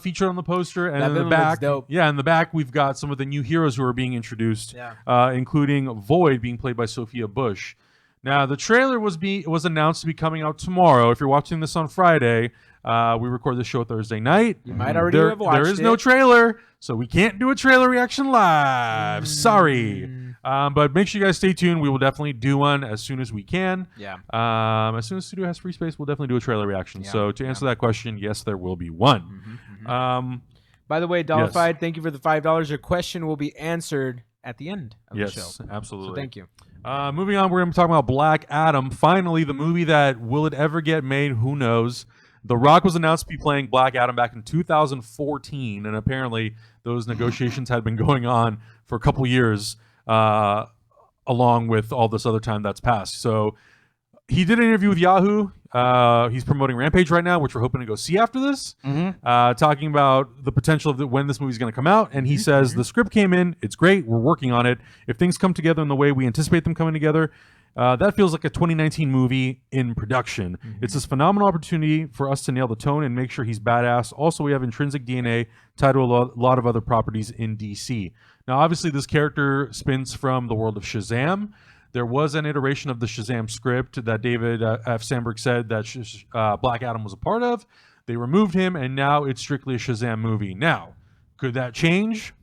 featured on the poster. And That in the villain looks back, dope. yeah, in the back, we've got some of the new heroes who are being introduced, including Void being played by Sophia Bush. Now, the trailer was announced to be coming out tomorrow. If you're watching this on Friday, we record the show Thursday night. You might already have watched There is no it. trailer, so we can't do a trailer reaction live. Sorry. But make sure you guys stay tuned. We will definitely do one as soon as we can. Yeah. As soon as Studio has free space, we'll definitely do a trailer reaction. Yeah, So to answer that question, yes, there will be one. By the way, Dollified, thank you for the $5. Your question will be answered at the end of the show. Yes, absolutely. So thank you. Moving on, we're going to be talking about Black Adam. Finally, the movie that will it ever get made? Who knows? The Rock was announced to be playing Black Adam back in 2014, and apparently those negotiations had been going on for a couple years, along with all this other time that's passed. So he did an interview with Yahoo. He's promoting Rampage right now, which we're hoping to go see after this, talking about the potential of when this movie's going to come out. And he says, the script came in. It's great. We're working on it. If things come together in the way we anticipate them coming together, that feels like a 2019 movie in production. It's this phenomenal opportunity for us to nail the tone and make sure he's badass. Also, we have intrinsic DNA tied to a lot of other properties in DC. Now, obviously, this character spins from the world of Shazam. There was an iteration of the Shazam script that David F. Sandberg said that Black Adam was a part of. They removed him, and now it's strictly a Shazam movie. Now, could that change?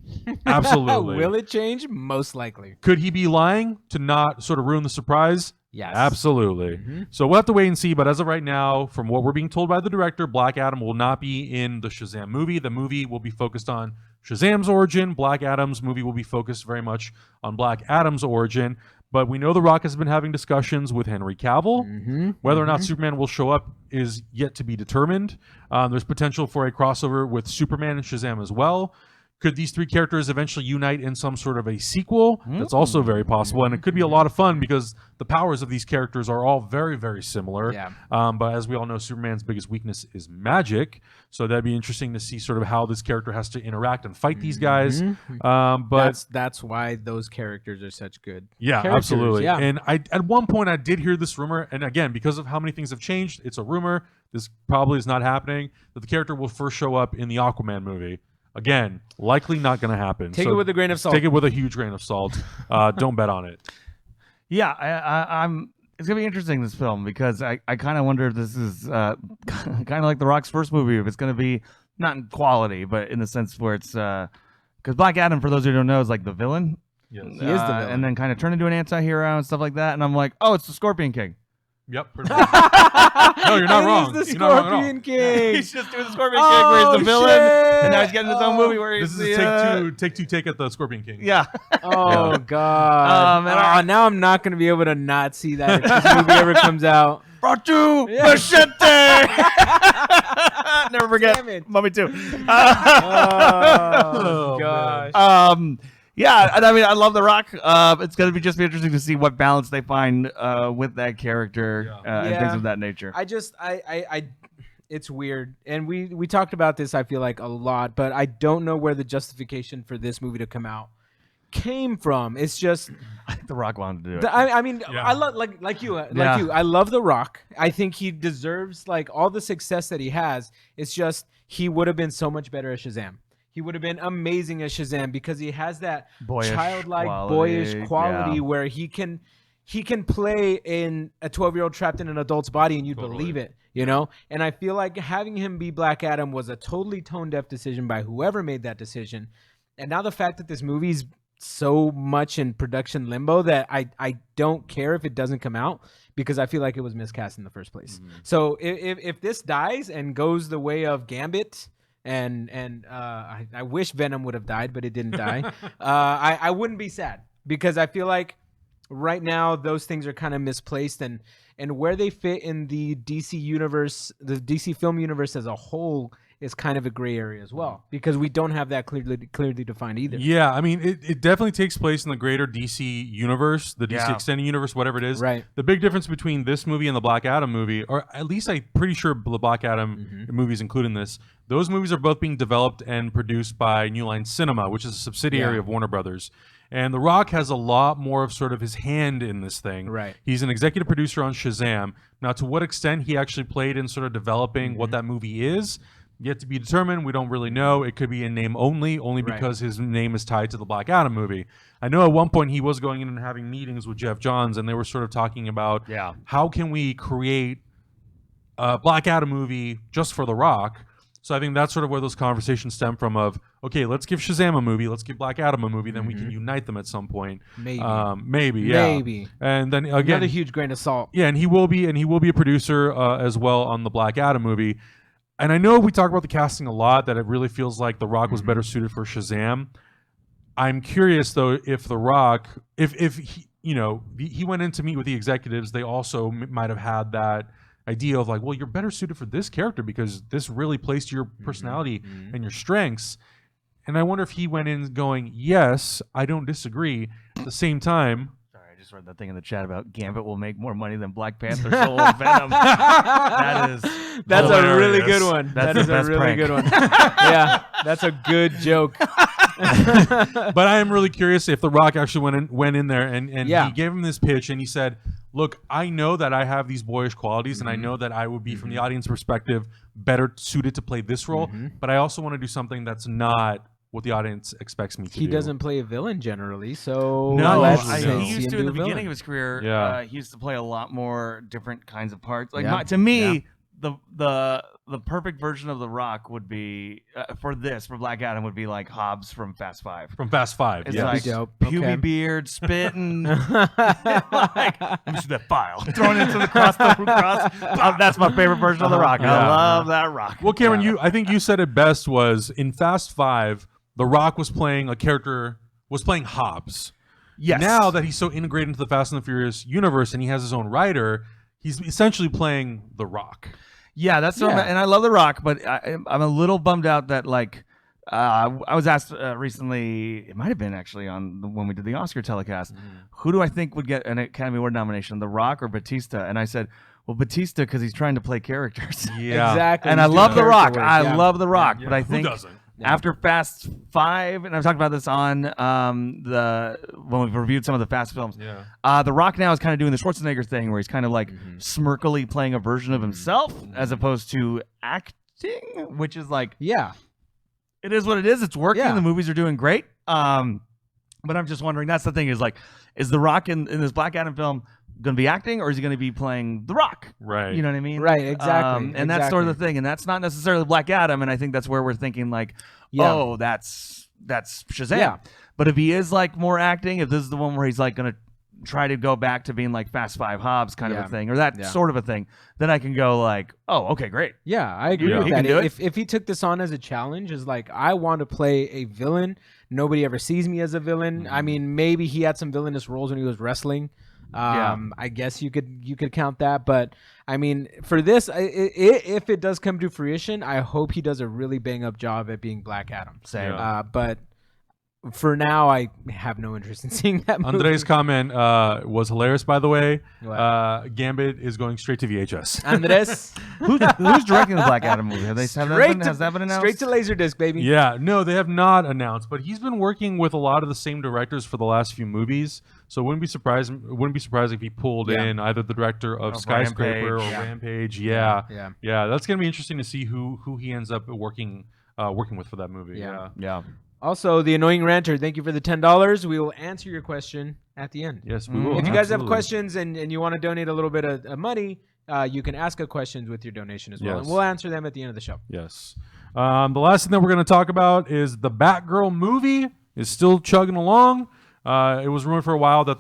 Absolutely. Will it change? Most likely. Could he be lying to not sort of ruin the surprise? Yes. Absolutely. So we'll have to wait and see. But as of right now, from what we're being told by the director, Black Adam will not be in the Shazam movie. The movie will be focused on Shazam's origin. Black Adam's movie will be focused very much on Black Adam's origin. But we know The Rock has been having discussions with Henry Cavill. Whether or not Superman will show up is yet to be determined. There's potential for a crossover with Superman and Shazam as well. Could these three characters eventually unite in some sort of a sequel? That's also very possible. And it could be a lot of fun because the powers of these characters are all very, very similar. Yeah. But as we all know, Superman's biggest weakness is magic. So that'd be interesting to see sort of how this character has to interact and fight these guys. But that's why those characters are such good. yeah, characters. absolutely. Yeah. And at one point I did hear this rumor, and again, because of how many things have changed, it's a rumor. This probably is not happening, that the character will first show up in the Aquaman movie. Again, likely not going to happen. Take So it with a grain of salt. Take it with a huge grain of salt. Don't bet on it. Yeah, I'm. It's gonna be interesting, this film, because I kind of wonder if this is kind of like The Rock's first movie, if it's gonna be not in quality, but in the sense where it's because Black Adam, for those who don't know, is like the villain. Yes. He is the villain. and then kind of turned into an anti-hero and stuff like that. And I'm like, oh, it's the Scorpion King. Yep. Pretty much. No, you're not wrong. He's the You're not wrong at all. Scorpion King. He's just doing the Scorpion King where he's the villain, and now he's getting his own movie where he's This is a take two take at the Scorpion King. Yeah. Oh God. And now I'm not gonna be able to not see that if this movie ever comes out. Brought you Machete. Never forget. Damn it. Mummy 2. Oh gosh. Yeah, and I mean, I love The Rock. It's going to be interesting to see what balance they find with that character and things of that nature. I it's weird, and we talked about this. I feel like a lot, but I don't know where the justification for this movie to come out came from. It's just I think The Rock wanted to do it. I mean, I love like you. I love The Rock. I think he deserves like all the success that he has. It's just he would have been so much better as Shazam. He would have been amazing as Shazam because he has that childlike, boyish quality where he can play in a 12-year-old trapped in an adult's body and you'd believe it, you know? And I feel like having him be Black Adam was a totally tone-deaf decision by whoever made that decision. And now the fact that this movie's so much in production limbo that I don't care if it doesn't come out because I feel like it was miscast in the first place. So if this dies and goes the way of Gambit, and I wish Venom would have died, but it didn't die. I wouldn't be sad because I feel like right now those things are kind of misplaced and where they fit in the DC universe, the DC film universe as a whole is kind of a gray area as well because we don't have that clearly defined either. Yeah, I mean, it definitely takes place in the greater DC universe, the DC extended universe, whatever it is. Right. The big difference between this movie and the Black Adam movie, or at least I'm pretty sure the Black Adam movies including this, those movies are both being developed and produced by New Line Cinema, which is a subsidiary of Warner Brothers. And The Rock has a lot more of sort of his hand in this thing. Right. He's an executive producer on Shazam. Now, to what extent he actually played in sort of developing what that movie is, yet to be determined. We don't really know. It could be in name only because his name is tied to the Black Adam movie. I know at one point he was going in and having meetings with Jeff Johns, and they were sort of talking about how can we create a Black Adam movie just for The Rock. So I think that's sort of where those conversations stem from of, okay, let's give Shazam a movie, let's give Black Adam a movie, then we can unite them at some point. Maybe. Maybe. And then again, another huge grain of salt. Yeah, and he will be a producer as well on the Black Adam movie. And I know we talk about the casting a lot, that it really feels like The Rock was better suited for Shazam. I'm curious though if The Rock, if he, you know, he went in to meet with the executives, they also might have had that idea of like, well, you're better suited for this character because this really plays to your personality and your strengths. And I wonder if he went in going, yes, I don't disagree. At the same time, sorry, I just read that thing in the chat about Gambit will make more money than Black Panther sold Venom. That's a really good one. That's that is a really good one. Yeah, that's a good joke. But I am really curious if The Rock actually went in there and he gave him this pitch and he said, look, I know that I have these boyish qualities and I know that I would be, from the audience perspective, better suited to play this role, but I also want to do something that's not what the audience expects me to do. He doesn't play a villain generally, so no, he used to in the beginning of his career. He used to play a lot more different kinds of parts. Like to me, the perfect version of The Rock would be for Black Adam would be like Hobbs from Fast Five. From Fast Five, it's like puby beard, spitting. Like, let me see that file. Thrown into the cross. That's my favorite version of The Rock. I love that Rock. Well, Cameron, I think you said it best. Was in Fast Five, The Rock was playing playing Hobbs. Yes. Now that he's so integrated into the Fast and the Furious universe and he has his own writer, he's essentially playing The Rock. Yeah, that's and I love The Rock, but I'm a little bummed out that like I was asked recently, it might have been actually when we did the Oscar telecast, who do I think would get an Academy Award nomination, The Rock or Batista? And I said, well, Batista because he's trying to play characters. Yeah, exactly. And I love The Rock. I love The Rock, but I think who doesn't? After Fast 5, and I've talked about this on when we've reviewed some of the Fast films. The Rock now is kind of doing the Schwarzenegger thing, where he's kind of like smirkily playing a version of himself as opposed to acting, which is like, it is what it is. It's working. The movies are doing great. But I'm just wondering. That's the thing. Is like, is The Rock in this Black Adam film going to be acting, or is he going to be playing The Rock? Right. You know what I mean? Right. Exactly. And that's sort of the thing. And that's not necessarily Black Adam. And I think that's where we're thinking like, oh, that's that's Shazam. Yeah. But if he is like more acting, if this is the one where he's like gonna try to go back to being like Fast Five Hobbs kind of a thing, or that sort of a thing, then I can go like, oh, okay, great. Yeah, I agree with He that. can do it. If he took this on as a challenge, is like, I want to play a villain. Nobody ever sees me as a villain. I mean, maybe he had some villainous roles when he was wrestling. I guess you could count that, but I mean, for this, if it does come to fruition, I hope he does a really bang up job at being Black Adam. Same. But for now, I have no interest in seeing that movie. Andre's comment was hilarious, by the way. Gambit is going straight to VHS. Andres, Who's directing the Black Adam movie? Has that been announced? Straight to Laserdisc, baby. Yeah, no, they have not announced, but he's been working with a lot of the same directors for the last few movies. So it wouldn't be surprising if he pulled in either the director of Skyscraper or Rampage. Yeah, that's gonna be interesting to see who he ends up working with for that movie. Yeah. Also, the annoying ranter, thank you for the $10. We will answer your question at the end. Yes, we will. If you guys have questions and you want to donate a little bit of money, you can ask a question with your donation as well. And we'll answer them at the end of the show. Yes. The last thing that we're going to talk about is the Batgirl movie is still chugging along. It was rumored for a while that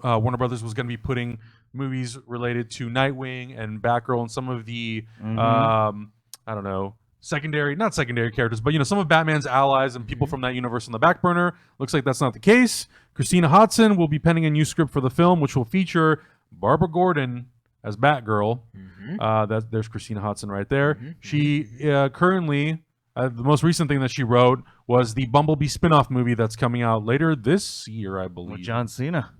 Warner Brothers was going to be putting movies related to Nightwing and Batgirl and some of the, I don't know, not secondary characters, but some of Batman's allies and people from that universe on the back burner. Looks like that's not the case. Christina Hodson will be penning a new script for the film, which will feature Barbara Gordon as Batgirl. There's Christina Hodson right there. She currently, the most recent thing that she wrote was the Bumblebee spin-off movie that's coming out later this year, I believe. With John Cena.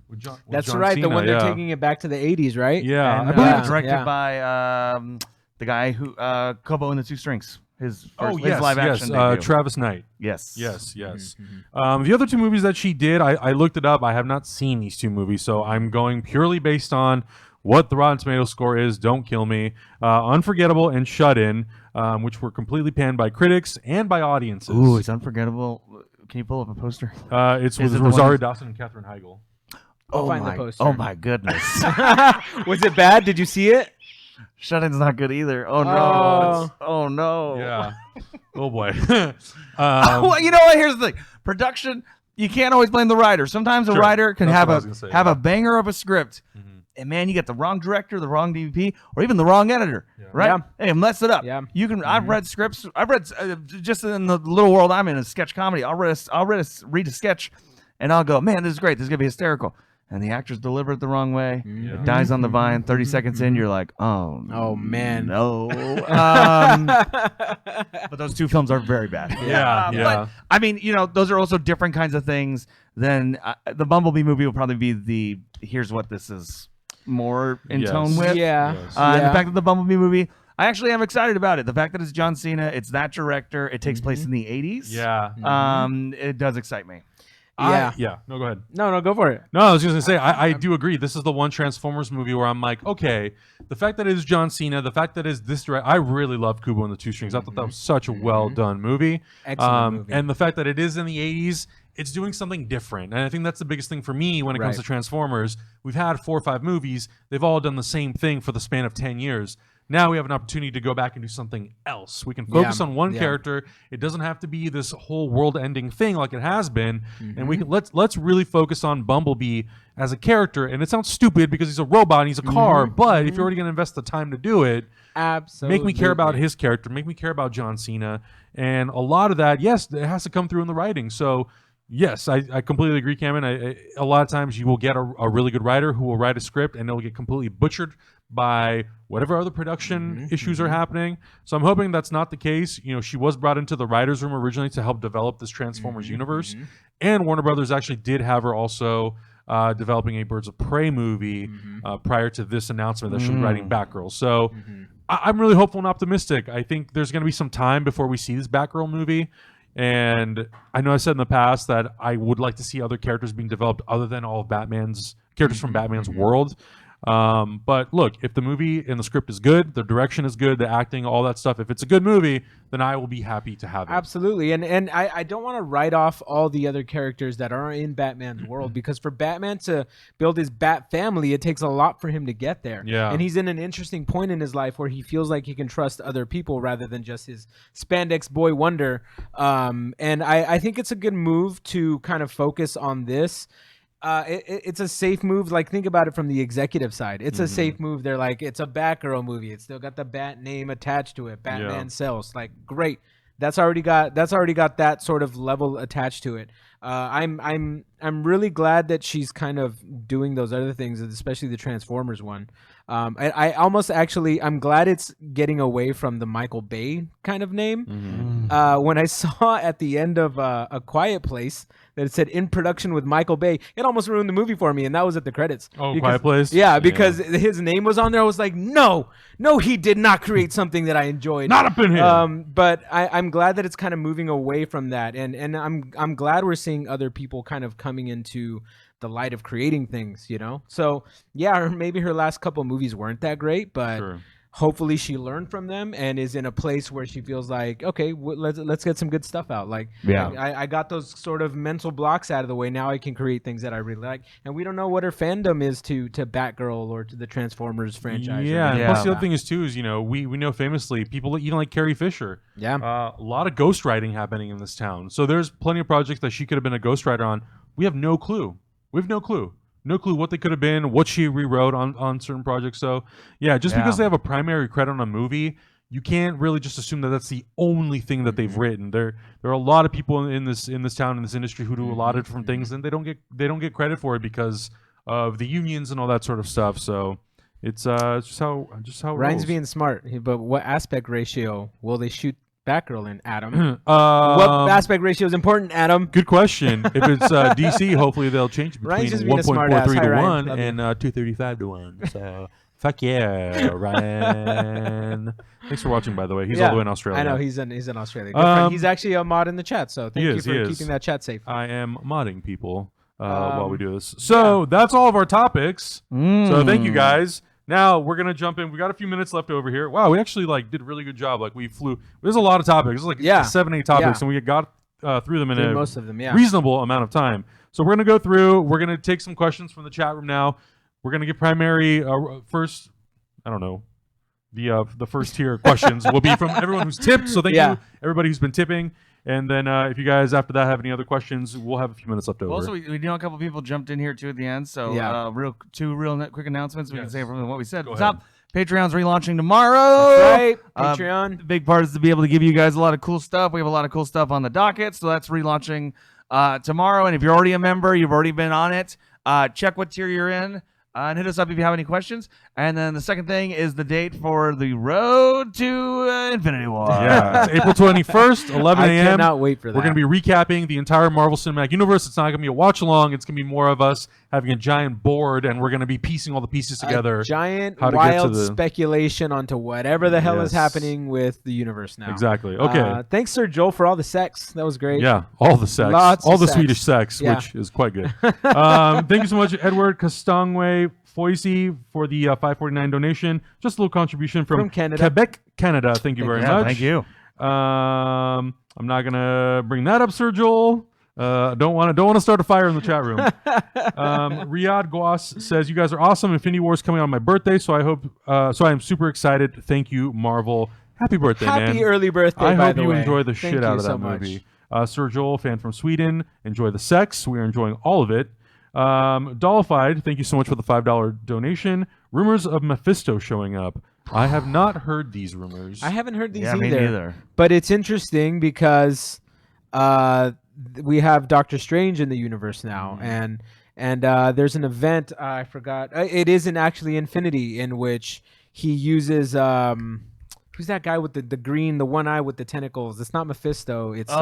That's John right, Cena, the one they're taking it back to the 80s, right? Yeah. And, I believe it's directed by the guy who Kobo and the Two Strings. His live action debut. Travis Knight. Yes. The other two movies that she did, I looked it up. I have not seen these two movies, so I'm going purely based on what the Rotten Tomatoes score is. Don't kill me. Unforgettable and Shut In, which were completely panned by critics and by audiences. Ooh, it's Unforgettable. Can you pull up a poster? It's with Rosario Dawson and Katherine Heigl. Find the poster. Oh my goodness. Was it bad? Did you see it? Shut-in's not good either. Oh no. Oh no. Yeah. Oh boy. Well, you know what? Here's the thing. Production, you can't always blame the writer. Sometimes a writer can have a banger of a script, and man, you get the wrong director, the wrong DP, or even the wrong editor, right? Yeah. Hey, mess it up. Yeah. You can. I've read scripts. I've read just in the little world I'm in, sketch comedy. I'll read a sketch, and I'll go, man, this is great. This is gonna be hysterical. And the actors deliver it the wrong way. It dies on the vine. 30 seconds in, you're like, oh man, no. But those two films are very bad. But I mean, those are also different kinds of things. Than the Bumblebee movie will probably be here's what this is more in tone with. Yeah. The fact that the Bumblebee movie, I actually am excited about it. The fact that it's John Cena, it's that director, it takes place in the 80s. Yeah. It does excite me. No, go ahead. No, go for it. No, I was just gonna say I do agree. This is the one Transformers movie where I'm like, okay, the fact that it is John Cena, the fact that it is this director, I really love Kubo and the Two Strings. I thought that was such a well done movie. Excellent movie. And the fact that it is in the 80s, it's doing something different. And I think that's the biggest thing for me when it comes to Transformers. We've had 4 or 5 movies. They've all done the same thing for the span of 10 years. Now we have an opportunity to go back and do something else. We can focus on one character. It doesn't have to be this whole world-ending thing like it has been. And we can let's really focus on Bumblebee as a character. And it sounds stupid because he's a robot and he's a car, but if you're already going to invest the time to do it, absolutely, make me care about his character, make me care about John Cena. And a lot of that, yes, it has to come through in the writing. So yes, I completely agree, Cameron. A lot of times you will get a really good writer who will write a script and it'll get completely butchered by whatever other production issues are happening. So I'm hoping that's not the case. She was brought into the writer's room originally to help develop this Transformers universe. And Warner Brothers actually did have her also developing a Birds of Prey movie prior to this announcement that she'll be writing Batgirl. So I'm really hopeful and optimistic. I think there's going to be some time before we see this Batgirl movie. And I know I said in the past that I would like to see other characters being developed other than all of Batman's characters from Batman's world. But look, if the movie and the script is good, the direction is good, the acting, all that stuff, if it's a good movie, then I will be happy to have it. Absolutely. And I don't want to write off all the other characters that are in Batman's world, because for Batman to build his Bat family, it takes a lot for him to get there. Yeah. And he's in an interesting point in his life where he feels like he can trust other people rather than just his spandex boy wonder. And I think it's a good move to kind of focus on this. It's a safe move. Like, think about it from the executive side. It's a safe move. They're like, it's a Batgirl movie. It's still got the Bat name attached to it. Batman sells. Like, great. That's already got that sort of level attached to it. I'm really glad that she's kind of doing those other things, especially the Transformers one. I almost actually, I'm glad it's getting away from the Michael Bay kind of name. When I saw at the end of A Quiet Place that it said in production with Michael Bay, it almost ruined the movie for me, and that was at the credits. Oh, Quiet Place? Yeah, because his name was on there. I was like, no, he did not create something that I enjoyed. Not up in here. But I'm glad that it's kind of moving away from that, and I'm glad we're seeing other people kind of coming into the light of creating things, you know? So yeah, maybe her last couple movies weren't that great, but hopefully she learned from them and is in a place where she feels like, okay, let's get some good stuff out. Like, I got those sort of mental blocks out of the way. Now I can create things that I really like. And we don't know what her fandom is to Batgirl or to the Transformers franchise. Yeah, and plus the other thing is too is, you know, we know famously people even like Carrie Fisher. Yeah. A lot of ghostwriting happening in this town. So there's plenty of projects that she could have been a ghostwriter on. We have no clue. We have no clue. No clue what they could have been, what she rewrote on certain projects. So, yeah, just because they have a primary credit on a movie, you can't really just assume that that's the only thing that they've written. There are a lot of people in this town, in this industry, who do a lot of different things, and they don't get credit for it because of the unions and all that sort of stuff. So, it's just how it Ryan's rolls. being smart, but what aspect ratio will they shoot Batgirl in, Adam? What aspect ratio is important, Adam? Good question. If it's DC, hopefully they'll change it between Ryan's just being a smart ass. 1.43 Hi, to Ryan. 1 Love and 235 to 1. So, fuck yeah, Ryan. Thanks for watching, by the way. He's all the way in Australia. I know, he's in Australia. Good friend. He's actually a mod in the chat, so thank you for keeping that chat safe. I am modding people while we do this. So, that's all of our topics. So, thank you, guys. Now we're gonna jump in. We got a few minutes left over here. Wow, we actually did a really good job. Like, we flew. There's a lot of topics. There's like 7-8 topics, and we got through them in most of them, reasonable amount of time. So we're gonna go through. We're gonna take some questions from the chat room now. We're gonna get primary first. I don't know. The first tier questions will be from everyone who's tipped. So thank you everybody who's been tipping. And then if you guys after that have any other questions, we'll have a few minutes left over. Also, we know a couple people jumped in here too at the end. So two real quick announcements we can say from what we said. What's up? Patreon's relaunching tomorrow. That's right. Patreon. The big part is to be able to give you guys a lot of cool stuff. We have a lot of cool stuff on the docket. So that's relaunching tomorrow. And if you're already a member, you've already been on it, check what tier you're in. And hit us up if you have any questions. And then the second thing is the date for the Road to Infinity War. Yeah, it's April 21st, 11 a.m. I cannot wait for that. We're going to be recapping the entire Marvel Cinematic Universe. It's not going to be a watch-along. It's going to be more of us having a giant board, and we're going to be piecing all the pieces together. A giant, wild speculation onto whatever the hell is happening with the universe now. Exactly. Okay. Thanks, Sir Joel, for all the sex. That was great. Yeah, all the sex. All the Swedish sex, which is quite good. Thank you so much, Edward Castangwe Foisey, for the $5.49 donation. Just a little contribution from Canada. Quebec, Canada. Thank you very much. Thank you. I'm not gonna bring that up, Sir Joel. Don't want to start a fire in the chat room. Riyadh Guas says, "You guys are awesome. Infinity War is coming on my birthday, so I am super excited. Thank you, Marvel. Happy birthday, man. Happy early birthday. I hope the you way. enjoy the shit out of that movie." Sir Joel, fan from Sweden, enjoy the sex. We are enjoying all of it. Dollified, thank you so much for the $5 donation. Rumors of Mephisto showing up. I have not heard these rumors. I haven't heard these either. Me neither. But it's interesting because we have Doctor Strange in the universe now, and there's an event I forgot. It isn't actually Infinity, in which he uses who's that guy with the green, the one eye with the tentacles? It's not Mephisto. It's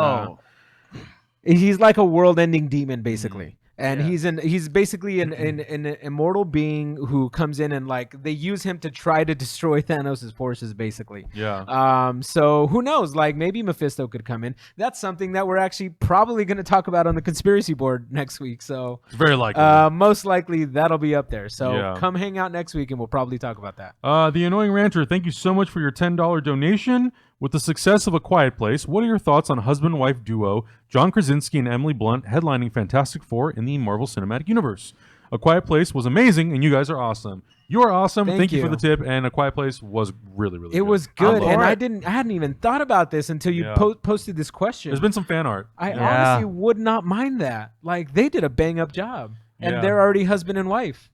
he's like a world-ending demon, basically. And he's basically an immortal being who comes in and like they use him to try to destroy Thanos' forces, basically. Yeah. So who knows? Like maybe Mephisto could come in. That's something that we're actually probably going to talk about on the conspiracy board next week. So It's very likely. most likely that'll be up there. So Yeah. come hang out next week and we'll probably talk about that. The Annoying Rancher, thank you so much for your $10 donation. With the success of A Quiet Place, what are your thoughts on husband-wife duo John Krasinski and Emily Blunt headlining Fantastic Four in the Marvel Cinematic Universe? A Quiet Place was amazing, and you guys are awesome. You are awesome. Thank you for the tip. And A Quiet Place was really, really good. It was good, and I hadn't even thought about this until you posted this question. There's been some fan art. I honestly would not mind that. Like they did a bang-up job, and they're already husband and wife.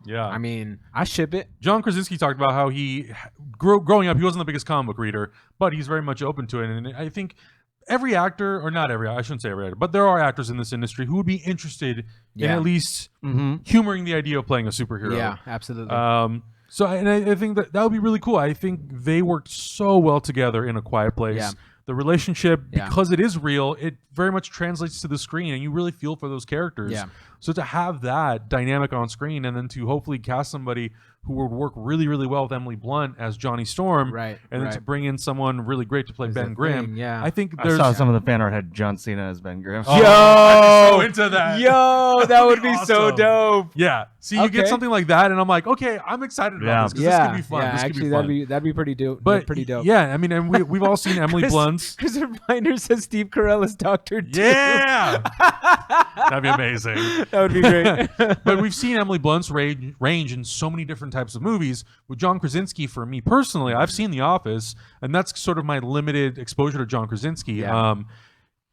Yeah. I mean, I ship it. John Krasinski talked about how he, growing up, he wasn't the biggest comic book reader, but he's very much open to it. And I think every actor, or not every, I shouldn't say every actor, but there are actors in this industry who would be interested in at least humoring the idea of playing a superhero. Yeah, absolutely. So I think that would be really cool. I think they worked so well together in A Quiet Place. Yeah. The relationship, because it is real, it very much translates to the screen, and you really feel for those characters. Yeah. So to have that dynamic on screen, and then to hopefully cast somebody who would work really, really well with Emily Blunt as Johnny Storm, and then to bring in someone really great to play Ben Grimm. I think I saw some of the fan art had John Cena as Ben Grimm. Oh, I'm so into that. Yo, that would be so dope. Yeah. See, you get something like that, and I'm like, okay, I'm excited about this because this could be fun. Yeah, this actually, could be fun. that'd be pretty dope. But pretty dope. Yeah, I mean, and we've all seen Emily Blunt's. Christopher Binder says Steve Carell is Doctor Doom. Yeah, that'd be amazing. That would be great. But we've seen Emily Blunt's range in so many different types of movies. With John Krasinski, for me personally, I've seen The Office, and that's sort of my limited exposure to John Krasinski. Yeah.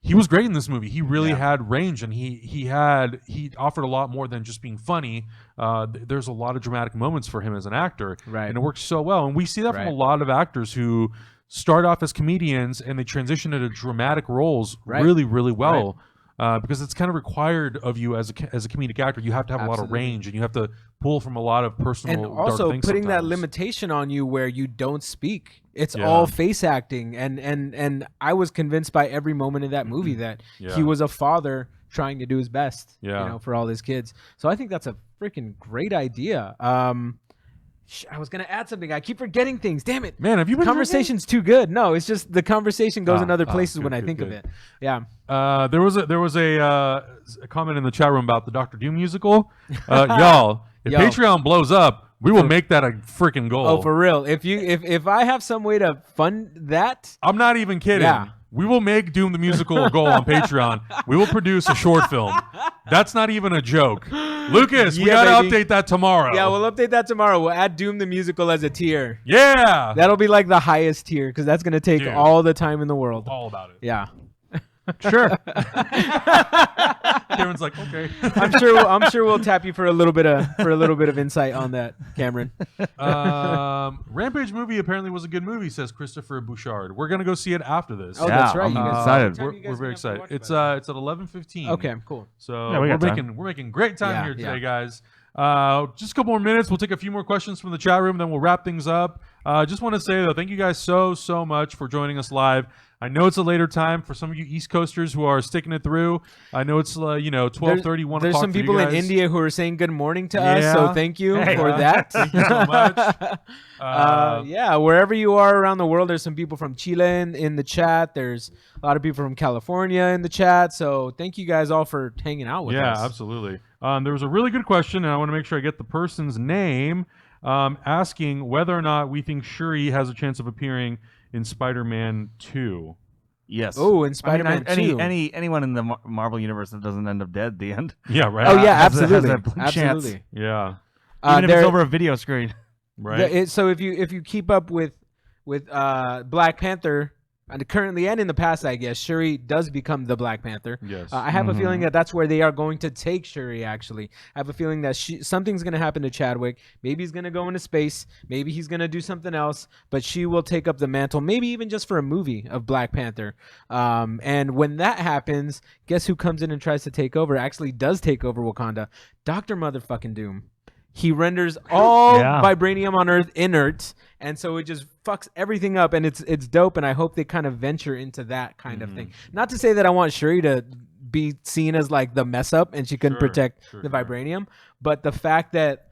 He was great in this movie. He really had range, and he offered a lot more than just being funny. There's a lot of dramatic moments for him as an actor, and it works so well. And we see that from a lot of actors who start off as comedians and they transition into dramatic roles really, really well. Because it's kind of required of you as a comedic actor. You have to have a lot of range, and you have to pull from a lot of personal and also dark things putting that sometimes. limitation on you where you don't speak. It's all face acting, and I was convinced by every moment in that movie that he was a father trying to do his best, for all his kids. So I think that's a freaking great idea. I was gonna add something. I keep forgetting things. Damn it, man! Have you been conversation's too good? No, it's just the conversation goes in other places when I think of it. Yeah. There was a comment in the chat room about the Dr. Doom musical. Y'all, if Patreon blows up, we will make that a freaking goal. Oh, for real. If I have some way to fund that, I'm not even kidding. Yeah. We will make Doom the Musical a goal on Patreon. We will produce a short film. That's not even a joke. Lucas, we got to update that tomorrow. Yeah, we'll update that tomorrow. We'll add Doom the Musical as a tier. Yeah. That'll be like the highest tier because that's going to take all the time in the world. All about it. Yeah. Sure. Cameron's like, okay. I'm sure we'll tap you for a little bit of insight on that, Cameron. Rampage movie apparently was a good movie, says Christopher Bouchard. We're gonna go see it after this. Oh, that's right. I'm excited. We're very excited. It's at 11:15. Okay, cool. So Yeah, we're making great time here today, guys. Just a couple more minutes. We'll take a few more questions from the chat room, then we'll wrap things up. Just want to say though, thank you guys so much for joining us live. I know it's a later time for some of you East Coasters who are sticking it through. I know it's 12:30, 1 o'clock. There's some people in India who are saying good morning to us, so thank you for that. Thank you so much. Wherever you are around the world, there's some people from Chile in the chat. There's a lot of people from California in the chat. So thank you guys all for hanging out with us. Yeah, absolutely. There was a really good question, and I want to make sure I get the person's name, asking whether or not we think Shuri has a chance of appearing in Spider-Man 2. Yes. Oh, in Spider-Man 2. Anyone in the Marvel universe that doesn't end up dead at the end. Yeah, right. Oh, yeah, has absolutely. a chance. Absolutely. Yeah. Even if it's over a video screen. Right. So if you keep up with Black Panther, and currently and in the past, I guess, Shuri does become the Black Panther. Yes. I have a feeling that that's where they are going to take Shuri, actually. I have a feeling that something's going to happen to Chadwick. Maybe he's going to go into space. Maybe he's going to do something else. But she will take up the mantle, maybe even just for a movie of Black Panther. And when that happens, guess who comes in and tries to take over? Actually does take over Wakanda? Dr. Motherfucking Doom. He renders all vibranium on Earth inert, and so it just fucks everything up, and it's dope, and I hope they kind of venture into that kind of thing. Not to say that I want Shuri to be seen as like the mess up, and she couldn't protect the vibranium. But the fact that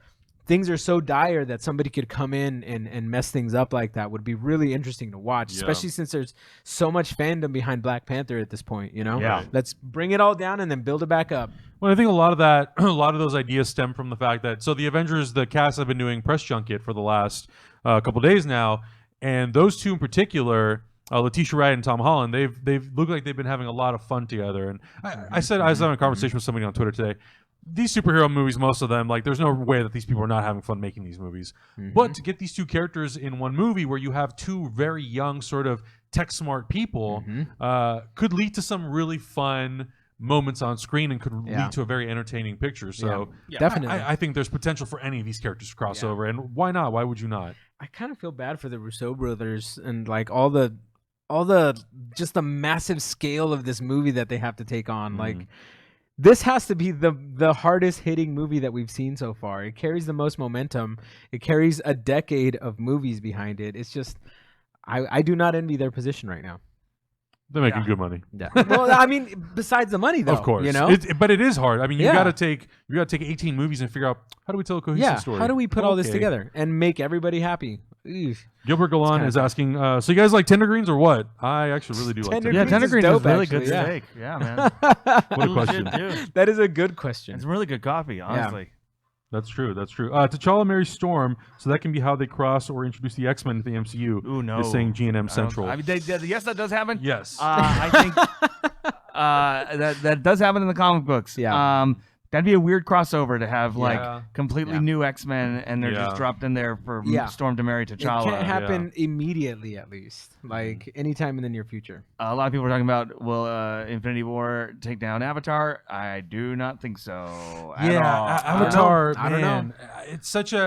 things are so dire that somebody could come in and mess things up like that would be really interesting to watch, especially since there's so much fandom behind Black Panther at this point, you know? Yeah. Let's bring it all down and then build it back up. Well, I think a lot of those ideas stem from the fact that, so the Avengers, the cast have been doing press junket for the last couple days now, and those two in particular, Letitia Wright and Tom Holland, they've looked like they've been having a lot of fun together. And I was having a conversation with somebody on Twitter today. These superhero movies, most of them, like, there's no way that these people are not having fun making these movies. But to get these two characters in one movie where you have two very young, sort of tech-smart people, could lead to some really fun moments on screen and could lead to a very entertaining picture. So definitely. I think there's potential for any of these characters to cross over. And why not? Why would you not? I kind of feel bad for the Russo brothers and like all the just the massive scale of this movie that they have to take on. Like, this has to be the hardest hitting movie that we've seen so far. It carries the most momentum. It carries a decade of movies behind it. It's just, I do not envy their position right now. They're making good money. Yeah. Well, I mean, besides the money, though, of course, you know. But it is hard. I mean, you got to take 18 movies and figure out, how do we tell a cohesive story? How do we put all this together and make everybody happy? Gilbert Galan is asking, so you guys like tender greens or what? I actually really do like tender greens. Yeah, tender greens is dope, really actually, good steak. Yeah, man. What a question. That is a good question. It's really good coffee, honestly. That's true. That's true. T'Challa marries Storm, so that can be how they cross or introduce the X-Men to the MCU. Ooh, no. Is saying G&M Central. I mean, yes, that does happen. Yes. I think that does happen in the comic books. Yeah. That'd be a weird crossover to have like completely new X-Men and they're just dropped in there for Storm to marry T'Challa. It can't happen immediately, at least. Like anytime in the near future. A lot of people are talking about, will Infinity War take down Avatar? I do not think so. At all. Avatar. I don't know.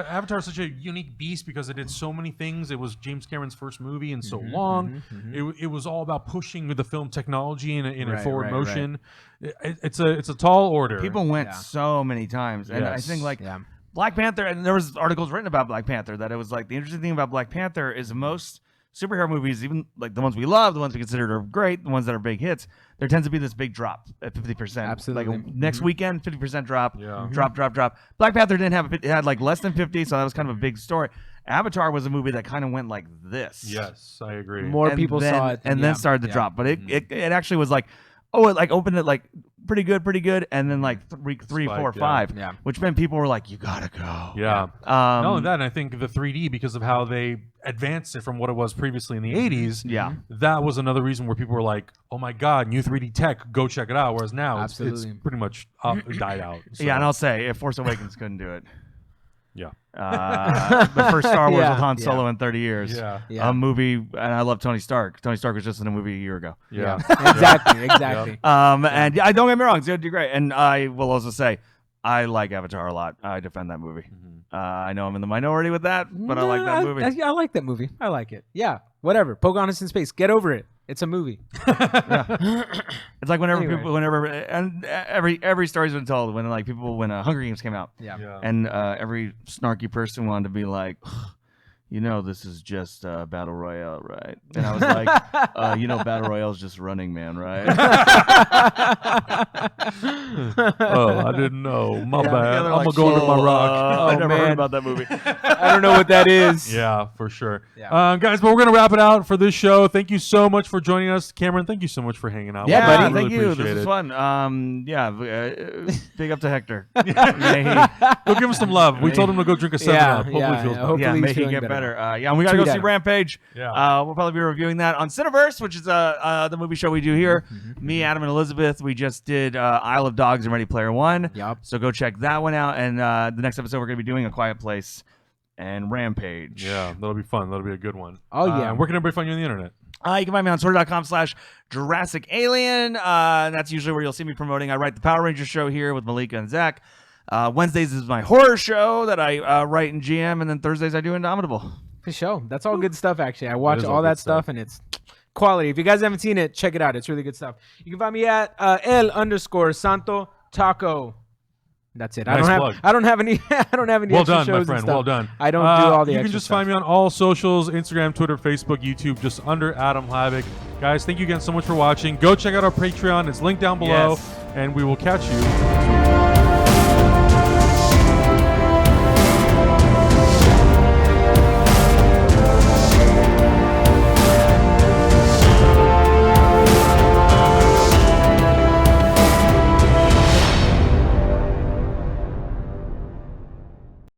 Avatar is such a unique beast because it did so many things. It was James Cameron's first movie in so long. It was all about pushing the film technology in a forward motion. It's a tall order. People went so many times, and I think like Black Panther, and there was articles written about Black Panther that it was like the interesting thing about Black Panther is most superhero movies, even like the ones we love, the ones we consider are great, the ones that are big hits, there tends to be this big drop at 50%. Absolutely. Like next weekend, 50% drop, drop. Black Panther didn't have it had like less than 50, so that was kind of a big story. Avatar was a movie that kind of went like this. Yes, I agree. More people saw it, and then started to drop, but it actually was like, it like opened it like pretty good, and then like three, 4, 5, which meant people were like, you gotta go. Yeah. Not only that, and I think the 3D, because of how they advanced it from what it was previously in the 80s, that was another reason where people were like, oh my God, new 3D tech, go check it out. Whereas now it's pretty much died out. So. Yeah, and I'll say, if Force Awakens couldn't do it. Yeah. The first Star Wars with Han Solo in 30 years. Yeah. A movie, and I love Tony Stark. Tony Stark was just in a movie a year ago. Yeah. Exactly. And yeah, don't get me wrong, it's going to do great. And I will also say, I like Avatar a lot. I defend that movie. I know I'm in the minority with that, but I like that movie. I like that movie. I like it. Yeah. Whatever. Pocahontas in space. Get over it. It's a movie. It's like whenever and every story's been told when Hunger Games came out. And every snarky person wanted to be like, you know, this is just Battle Royale, right? And I was like, you know, Battle Royale's just Running Man, right? Oh, I didn't know. My bad. I'm going to go under my rock. I never heard about that movie. I don't know what that is. Yeah, for sure. Guys, but we're going to wrap it out for this show. Thank you so much for joining us. Cameron, thank you so much for hanging out. Yeah, buddy. Really Thank you. This was fun. Big up to Hector. Go give him some love. We told him to go drink a 7-Up. Hopefully he feels better. Yeah, may he get better. And we got to go see Rampage. Yeah. We'll probably be reviewing that on Cineverse, which is the movie show we do here. Me, Adam, and Elizabeth. We just did Isle of Dogs and Ready Player One. Yep. So go check that one out. And the next episode, we're going to be doing A Quiet Place and Rampage. Yeah, that'll be fun. That'll be a good one. Oh, yeah. Where can everybody find you on the internet? You can find me on Twitter.com/Jurassic Alien. That's usually where you'll see me promoting. I write the Power Rangers show here with Malika and Zach. Wednesdays is my horror show that I write in GM, and then Thursdays I do Indomitable. For sure. That's all good stuff, actually. I watch all that stuff, and it's quality. If you guys haven't seen it, check it out. It's really good stuff. You can find me at @L_Santo Taco. That's it. Nice plug. I don't have any. I don't have any. Well extra done, my shows and friend. stuff. Well done. I don't do all the. You extra can just stuff. find me on all socials: Instagram, Twitter, Facebook, YouTube, just under Adam Hlavik. Guys, thank you again so much for watching. Go check out our Patreon. It's linked down below, Yes. and we will catch you next week.